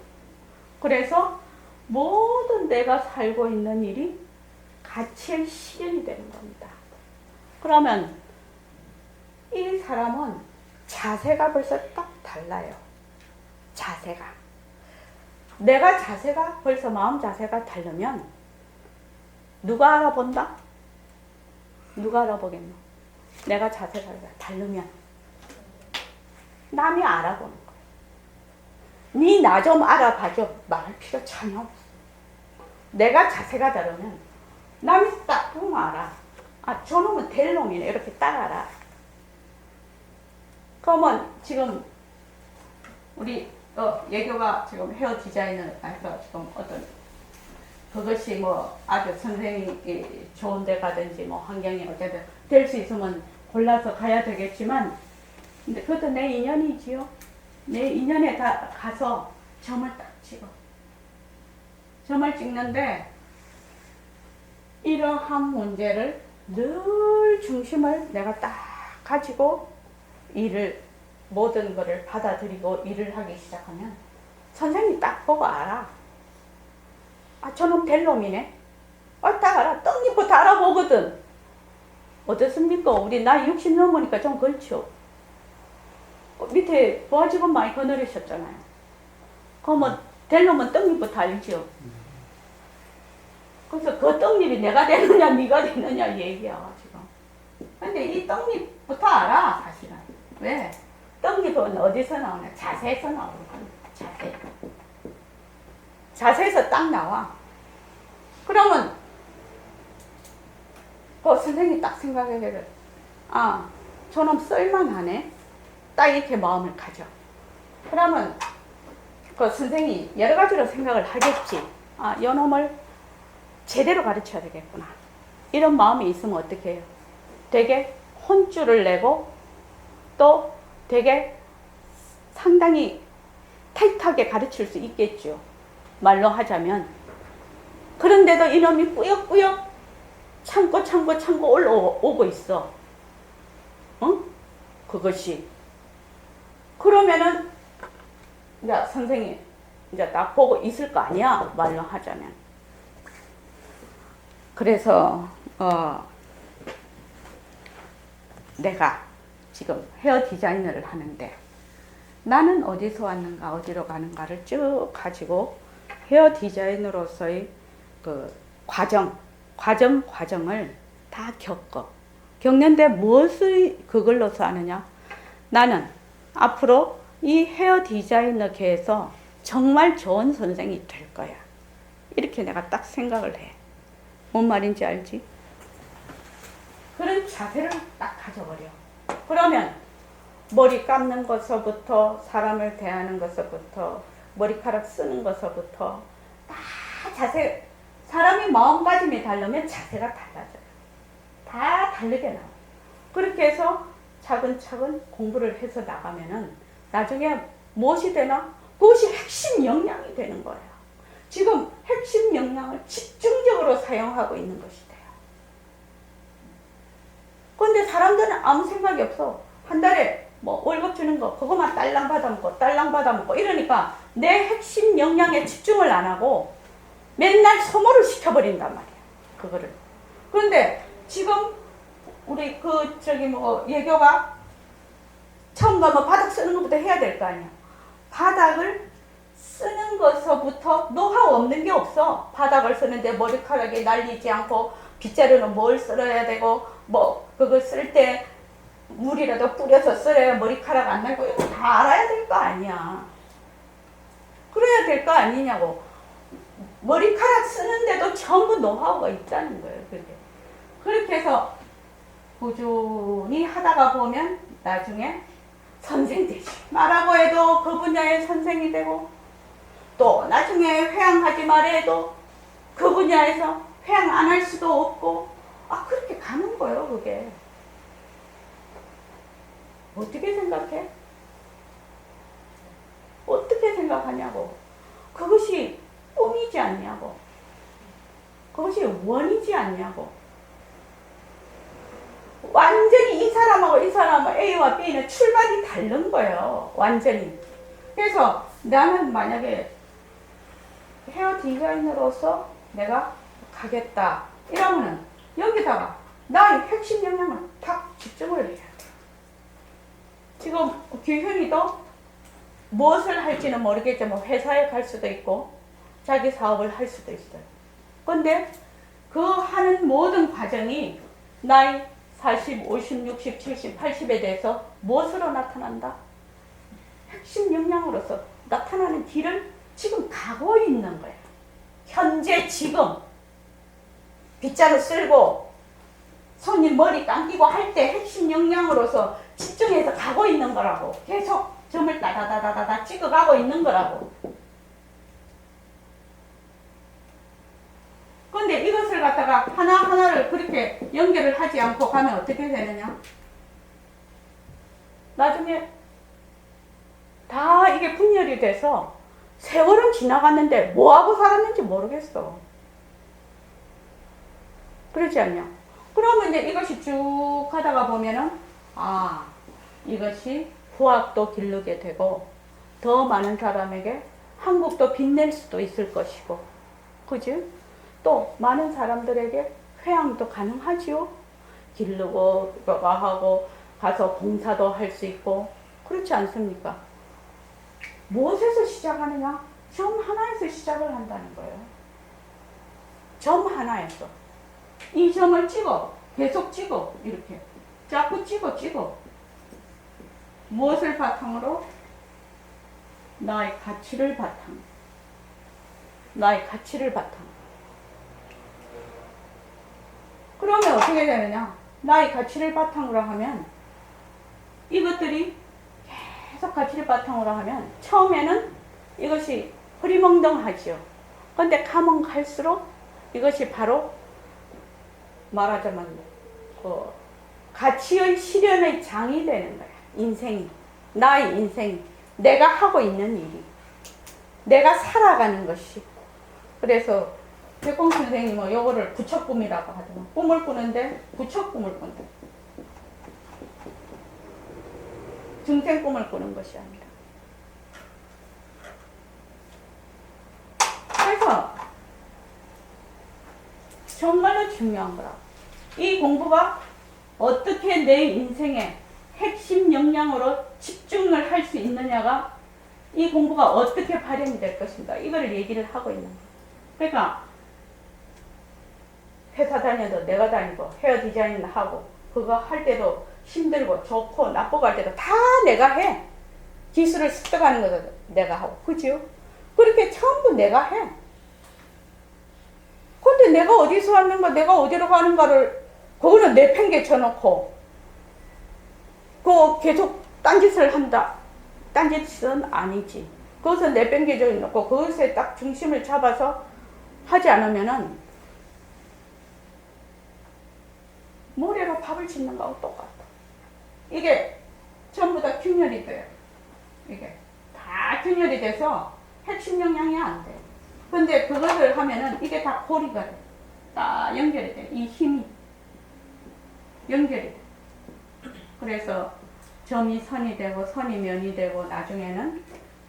그래서 모든 내가 살고 있는 일이 가치의 실현이 되는 겁니다. 그러면 이 사람은 자세가 벌써 딱 달라요. 자세가. 내가 자세가 벌써 마음 자세가 다르면 누가 알아본다? 누가 알아보겠노? 내가 자세가 다르면 남이 알아보는 거야. 니 나 좀 알아봐줘. 말할 필요 전혀 없어. 내가 자세가 다르면 남이 딱 보면 알아. 아, 저놈은 될 놈이네. 이렇게 딱 알아. 그러면 지금 우리 예교가 지금 헤어 디자인을 해서 지금 어떤 그것이 뭐 아주 선생님이 좋은 데 가든지 뭐 환경이 어쨌든 될 수 있으면 골라서 가야 되겠지만, 근데 그것도 내 인연이지요. 내 인연에 다 가서 점을 딱 찍어. 점을 찍는데 이러한 문제를 늘 중심을 내가 딱 가지고 모든 거를 받아들이고 일을 하기 시작하면 선생님이 딱 보고 알아. 아, 저놈 될 놈이네. 딱 알아. 떡잎부터 알아보거든. 어떻습니까? 우리 나이 60 넘으니까 좀 그렇죠. 밑에 부하직원 많이 거느리셨잖아요. 그러면 될 놈은 떡잎부터 알죠. 그래서 그 떡잎이 내가 되느냐 네가 되느냐 얘기야 지금. 근데 이 떡잎부터 알아 사실은. 왜? 떡잎은 어디서 나오냐? 자세에서 나오는 거야. 자세. 자세에서 딱 나와. 그러면 선생님이 딱 생각해보래. 아, 저놈 쓸만하네. 딱 이렇게 마음을 가져. 그러면 선생님이 여러 가지로 생각을 하겠지. 아, 요놈을 제대로 가르쳐야 되겠구나. 이런 마음이 있으면 어떻게 해요? 되게 혼쭐을 내고 또 되게 상당히 타이트하게 가르칠 수 있겠죠. 말로 하자면. 그런데도 이놈이 꾸역꾸역 참고 올라오고 있어. 응? 그것이. 그러면은 이제 선생님 이제 딱 보고 있을 거 아니야. 말로 하자면. 그래서 내가 지금 헤어 디자이너를 하는데 나는 어디서 왔는가 어디로 가는가를 쭉 가지고 헤어 디자이너로서의 그 과정을 다 겪는데 무엇을 그걸로서 하느냐? 나는 앞으로 이 헤어 디자이너계에서 정말 좋은 선생이 될 거야. 이렇게 내가 딱 생각을 해. 뭔 말인지 알지? 그런 자세를 딱 가져버려. 그러면 머리 감는 것서부터 사람을 대하는 것서부터 머리카락 쓰는 것서부터 다 자세, 사람이 마음가짐이 다르면 자세가 달라져요. 다 다르게 나와. 그렇게 해서 차근차근 공부를 해서 나가면은 나중에 무엇이 되나? 그것이 핵심 역량이 되는 거예요. 지금 핵심 역량을 집중적으로 사용하고 있는 것이 돼요. 그런데 사람들은 아무 생각이 없어. 한 달에 뭐 월급 주는 거 그것만 딸랑 받아먹고 이러니까 내 핵심 역량에 집중을 안 하고 맨날 소모를 시켜버린단 말이야. 그거를. 그런데 지금 우리 예교가 처음 가면 바닥 쓰는 것부터 해야 될 거 아니야. 바닥을 쓰는 것서부터 노하우 없는 게 없어. 바닥을 쓰는데 머리카락이 날리지 않고 빗자루는 뭘 쓸어야 되고 뭐 그걸 쓸 때 물이라도 뿌려서 쓸어야 머리카락 안 날고 이거 다 알아야 될 거 아니야. 그래야 될 거 아니냐고. 머리카락 쓰는데도 전부 노하우가 있다는 거예요. 그렇게 해서 꾸준히 하다가 보면 나중에 선생 되지. 말하고 해도 그 분야의 선생이 되고 또 나중에 회항하지 말해도 그 분야에서 회항 안 할 수도 없고 그렇게 가는 거예요. 그게. 어떻게 생각해? 어떻게 생각하냐고. 그것이 꿈이지 않냐고. 그것이 원이지 않냐고. 완전히 이 사람하고 A와 B는 출발이 다른 거예요. 완전히. 그래서 나는 만약에 헤어 디자이너로서 내가 가겠다 이러면은 여기다가 나의 핵심 역량을 탁 집중을 해야 돼. 지금 규현이도 무엇을 할지는 모르겠지만 회사에 갈 수도 있고 자기 사업을 할 수도 있어요. 근데 그 하는 모든 과정이 나이 40, 50, 60, 70, 80에 대해서 무엇으로 나타난다? 핵심 역량으로서 나타나는 길을 지금 가고 있는 거예요. 현재 지금 빗자루 쓸고 손님 머리 감기고 할 때 핵심 역량으로서 집중해서 가고 있는 거라고. 계속 점을 따다다다다다 찍어가고 있는 거라고. 그런데 이것을 갖다가 하나하나를 그렇게 연결을 하지 않고 가면 어떻게 되느냐? 나중에 다 이게 분열이 돼서 세월은 지나갔는데 뭐하고 살았는지 모르겠어. 그렇지 않냐? 그러면 이제 이것이 쭉 가다가 보면은 이것이 후학도 기르게 되고 더 많은 사람에게 한국도 빛낼 수도 있을 것이고, 그지? 또 많은 사람들에게 회항도 가능하지요. 기르고 하고 가서 봉사도 할 수 있고, 그렇지 않습니까? 무엇에서 시작하느냐? 점 하나에서 시작을 한다는 거예요. 점 하나에서. 이 점을 찍어. 계속 찍어. 이렇게. 자꾸 찍어. 무엇을 바탕으로? 나의 가치를 바탕. 그러면 어떻게 되느냐? 나의 가치를 바탕으로 하면 이것들이 계속 가치를 바탕으로 하면 처음에는 이것이 흐리멍덩하지요. 근데 가면 갈수록 이것이 바로 말하자면 가치의 실현의 장이 되는 거야. 인생이, 나의 인생이, 내가 하고 있는 일이, 내가 살아가는 것이. 그래서 백공 선생님은 요거를 부처꿈이라고 하더만. 꿈을 꾸는데 부처꿈을 꾼다. 중생 꿈을 꾸는 것이 아니라. 그래서 정말로 중요한 거라. 이 공부가 어떻게 내 인생의 핵심 역량으로 집중을 할 수 있느냐가 이 공부가 어떻게 발현이 될 것인가 이거를 얘기를 하고 있는 거예요. 그러니까 회사 다녀도 내가 다니고 헤어 디자인 하고 그거 할 때도 힘들고 좋고 나쁘고 할 때도 다 내가 해. 기술을 습득하는 것도 내가 하고 그죠? 그렇게 전부 내가 해. 근데 내가 어디서 왔는가 내가 어디로 가는가를 그거는 내팽개쳐 놓고 그거 계속 딴짓을 한다. 딴짓은 아니지. 그것은 내팽개쳐 놓고 그것에 딱 중심을 잡아서 하지 않으면은 모래로 밥을 짓는 거하고 똑같아. 이게 전부 다 균열이 돼요. 이게 다 균열이 돼서 핵심 영향이 안 돼. 근데 그것을 하면은 이게 다 고리가 돼. 다 연결이 돼. 이 힘이 연결이 돼. 그래서 점이 선이 되고 선이 면이 되고 나중에는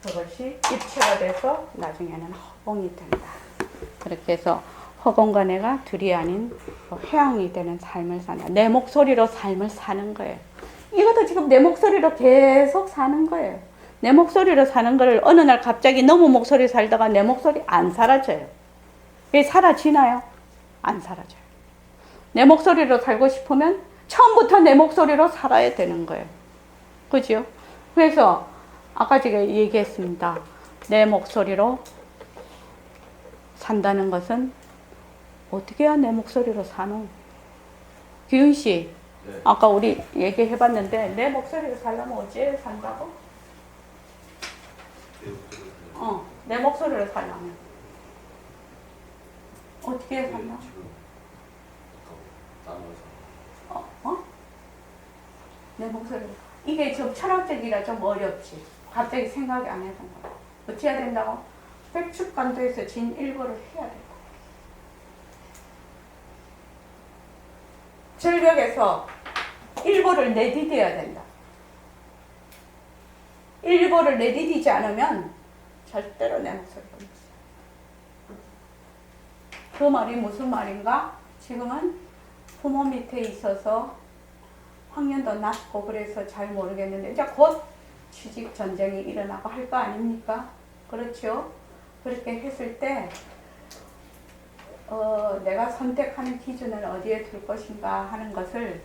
그것이 입체가 돼서 나중에는 허공이 된다. 그렇게 해서 허공과 내가 둘이 아닌 회왕이 되는 삶을 산다. 내 목소리로 삶을 사는 거예요. 이것도 지금 내 목소리로 계속 사는 거예요. 내 목소리로 사는 거를 어느 날 갑자기 너무 목소리 살다가 내 목소리 안 사라져요. 왜 사라지나요? 안 사라져요. 내 목소리로 살고 싶으면 처음부터 내 목소리로 살아야 되는 거예요. 그죠? 그래서 아까 제가 얘기했습니다. 내 목소리로 산다는 것은 어떻게 해야 내 목소리로 사노? 규윤 씨, 네. 아까 우리 얘기해봤는데 내 목소리로 살려면 어찌 산다고? 내 목소리로 살려면 어떻게 산다? 지금 나누어서 내 목소리로. 이게 좀 철학적이라 좀 어렵지. 갑자기 생각이 안 해서 거야. 어떻게 해야 된다고? 백축간도에서 진일보를 해야 돼. 절벽에서 일보를 내디뎌야 된다. 일보를 내디디지 않으면 절대로 내 목소리가 못 써. 그 말이 무슨 말인가? 지금은 부모 밑에 있어서 학년도 낮고 그래서 잘 모르겠는데 이제 곧 취직 전쟁이 일어나고 할 거 아닙니까? 그렇죠? 그렇게 했을 때 내가 선택하는 기준을 어디에 둘 것인가 하는 것을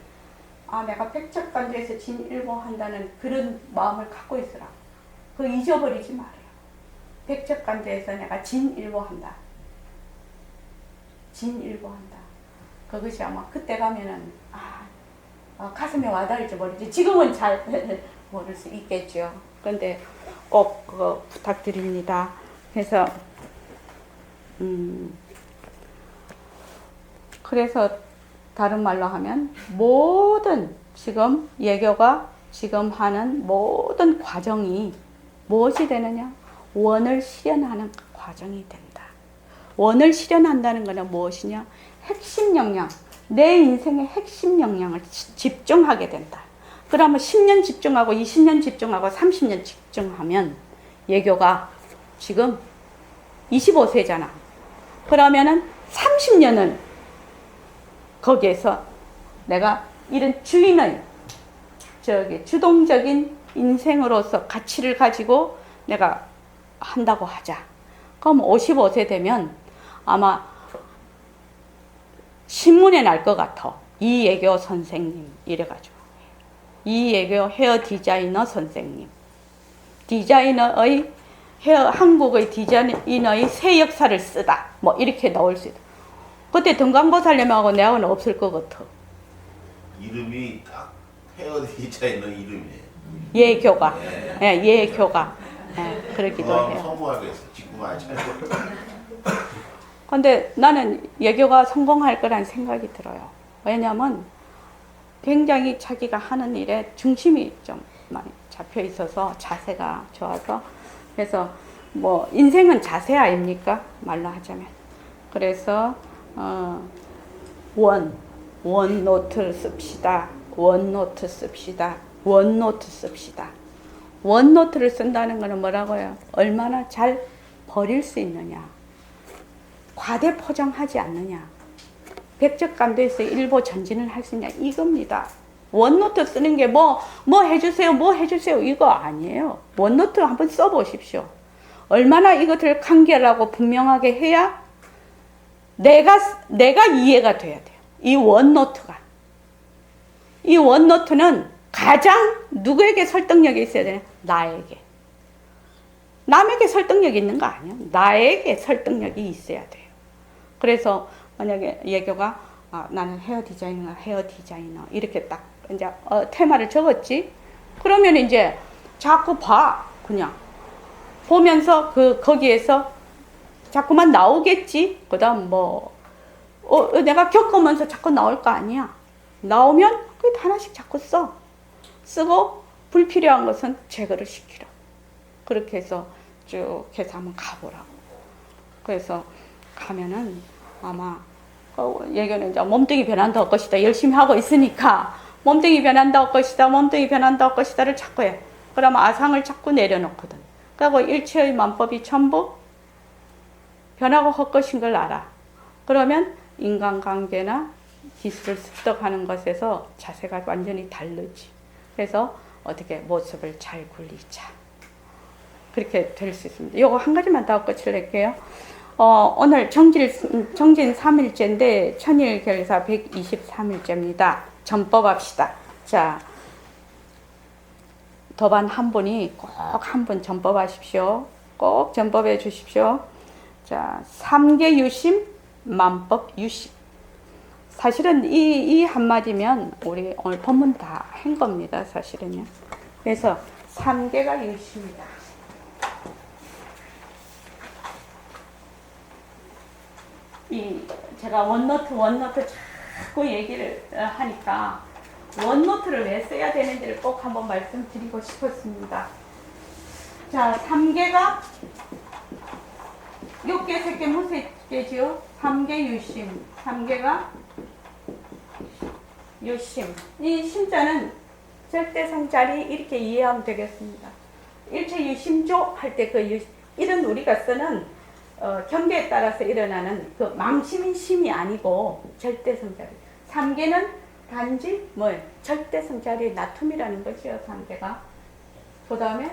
내가 백척간주에서 진일보한다는 그런 마음을 갖고 있으라. 그거 잊어버리지 말아요. 백척간주에서 내가 진일보한다. 진일보한다. 그것이 아마 그때 가면은 가슴에 와닿을지 모르지. 지금은 잘 모를 수 있겠죠. 그런데 꼭 그거 부탁드립니다. 그래서 그래서 다른 말로 하면 모든 지금 예교가 지금 하는 모든 과정이 무엇이 되느냐? 원을 실현하는 과정이 된다. 원을 실현한다는 것은 무엇이냐? 핵심 역량, 내 인생의 핵심 역량을 집중하게 된다. 그러면 10년 집중하고 20년 집중하고 30년 집중하면 예교가 지금 25세잖아. 그러면은 30년은 거기에서 내가 이런 주인의 주동적인 인생으로서 가치를 가지고 내가 한다고 하자. 그럼 55세 되면 아마 신문에 날 것 같아. 이예교 선생님 이래가지고 이예교 헤어 디자이너 선생님, 디자이너의 한국의 디자이너의 새 역사를 쓰다. 뭐 이렇게 나올 수 있다. 그때 등강보살님하고 내하고는 없을 것 같아. 이름이 딱 헤어 디자이너 이름이에요. 예교가, 예교가, 그러기도 해요. 성공하겠어. 직구 많이 찰고. 근데 나는 예교가 성공할 거란 생각이 들어요. 왜냐면 굉장히 자기가 하는 일에 중심이 좀 많이 잡혀 있어서 자세가 좋아서 그래서 뭐 인생은 자세 아닙니까? 말로 하자면. 그래서 원노트를 씁시다. 원노트 씁시다. 원노트 씁시다. 원노트를 쓴다는 것은 뭐라고요? 얼마나 잘 버릴 수 있느냐. 과대 포장하지 않느냐. 백적간도에서 일보 전진을 할 수 있냐. 이겁니다. 원노트 쓰는 게 뭐 해주세요, 뭐 해주세요. 이거 아니에요. 원노트 한번 써보십시오. 얼마나 이것을 간결하고 분명하게 해야 내가 이해가 돼야 돼요. 이 원노트가. 이 원노트는 가장 누구에게 설득력이 있어야 되냐? 나에게. 남에게 설득력이 있는 거 아니에요. 나에게 설득력이 있어야 돼요. 그래서 만약에 예교가 나는 헤어 디자이너 이렇게 딱 이제 테마를 적었지. 그러면 이제 자꾸 봐. 그냥 보면서 거기에서 자꾸만 나오겠지. 그다음 내가 겪으면서 자꾸 나올 거 아니야. 나오면 그 하나씩 자꾸 쓰고 불필요한 것은 제거를 시키라. 그렇게 해서 쭉 해서 한번 가보라고. 그래서 가면은 아마 예견은 이제 몸뚱이 변한다 할 것이다. 열심히 하고 있으니까 몸뚱이 변한다 할 것이다. 몸뚱이 변한다 할 것이다를 자꾸 해. 그러면 아상을 자꾸 내려놓거든. 그리고 일체의 만법이 전부 변하고 할 것인 걸 알아. 그러면 인간관계나 기술을 습득하는 것에서 자세가 완전히 다르지. 그래서 어떻게 모습을 잘 굴리자. 그렇게 될 수 있습니다. 이거 한 가지만 더 끝을 낼게요. 오늘 정진 3일째인데 천일결사 123일째입니다. 전법합시다. 자, 도반 한 분이 꼭 한 분 전법하십시오. 꼭 전법해 주십시오. 자, 삼계유심, 만법유심. 사실은 이 한마디면 우리 오늘 본문 다 한 겁니다. 사실은요. 그래서 삼계가 유심이다. 제가 원노트 자꾸 얘기를 하니까 원노트를 왜 써야 되는지를 꼭 한번 말씀드리고 싶었습니다. 자, 3개가 6개, 3개, 무슨 개지요? 3개 유심. 3개가 유심. 이 심자는 절대성자리 이렇게 이해하면 되겠습니다. 일체 유심조 할 때 이런 우리가 쓰는 경계에 따라서 일어나는 그 망심인 심이 아니고 절대성자리. 3개는 단지 절대성자리의 나툼이라는 것이요. 3개가. 그 다음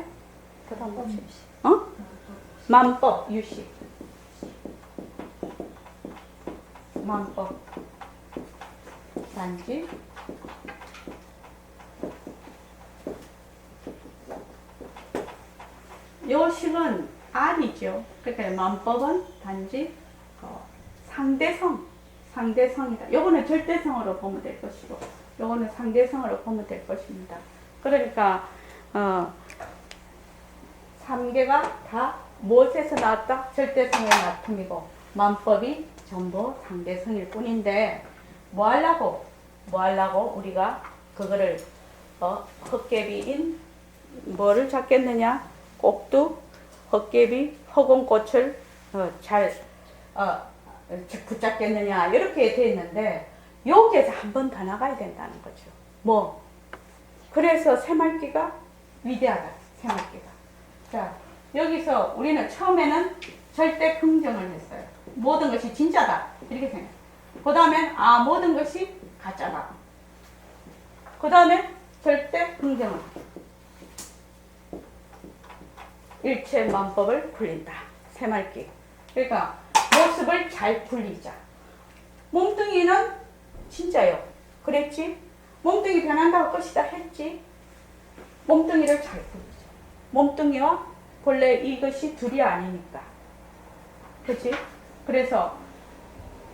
뭐지? 만법 유식. 만법 단지 요식은 아니죠. 그러니까 만법은 단지 상대성이다. 요거는 절대성으로 보면 될 것이고, 요거는 상대성으로 보면 될 것입니다. 그러니까 3개가 다 무엇에서 나왔다? 절대성의 나툼이고, 만법이 전부 상대성일 뿐인데, 뭐 하려고 우리가 그거를 헛개비인 뭐를 잡겠느냐? 꼭두 헛개비 허공꽃을 잘 붙잡겠느냐 이렇게 돼 있는데 여기에서 한 번 더 나가야 된다는 거죠. 그래서 새말기가 위대하다. 새말기가. 자, 여기서 우리는 처음에는 절대 긍정을 했어요. 모든 것이 진짜다 이렇게 생각해요. 그 다음엔 모든 것이 가짜다. 그 다음에 절대 긍정을. 일체 만법을 굴린다. 새말기. 그러니까 모습을 잘 굴리자. 몸뚱이는 진짜요. 그랬지? 몸뚱이 변한다고 것이다 했지? 몸뚱이를 잘 굴리자. 몸뚱이와 본래 이것이 둘이 아니니까. 그렇지? 그래서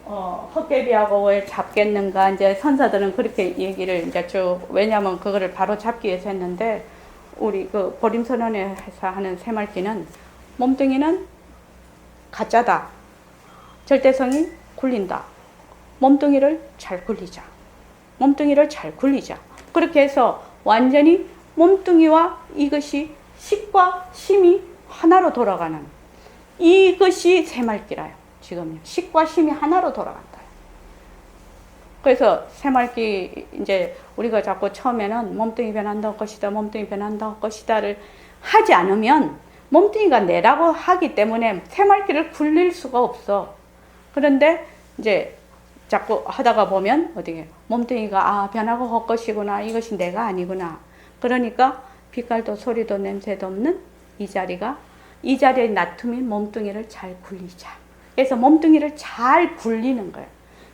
헛개비하고 왜 잡겠는가 이제 선사들은 그렇게 얘기를 이제 쭉 왜냐면 그거를 바로 잡기 위해서 했는데 우리 그 보림선언에서 하는 새말기는 몸뚱이는 가짜다. 절대성이 굴린다. 몸뚱이를 잘 굴리자. 그렇게 해서 완전히 몸뚱이와 이것이 식과 심이 하나로 돌아가는 이것이 새말기라요. 지금요. 식과 심이 하나로 돌아간다. 그래서 새말기 이제 우리가 자꾸 처음에는 몸뚱이 변한다 것이다, 몸뚱이 변한다 것이다를 하지 않으면 몸뚱이가 내라고 하기 때문에 새말기를 굴릴 수가 없어. 그런데 이제 자꾸 하다가 보면 어떻게 몸뚱이가 변하고 할 것이구나, 이것이 내가 아니구나. 그러니까 빛깔도 소리도 냄새도 없는 이 자리에 놔두면 몸뚱이를 잘 굴리자. 그래서 몸뚱이를 잘 굴리는 거예요.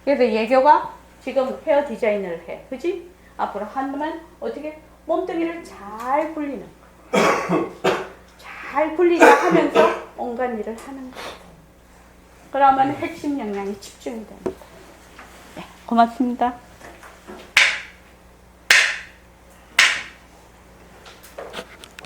그래서 예교가 지금 헤어 디자인을 해. 그지? 앞으로 한다면 어떻게 몸뚱이를 잘 굴리는 거예요. 잘 굴리자 하면서 온갖 일을 하는 거예요. 그러면 핵심 역량이 집중이 됩니다. 네, 고맙습니다.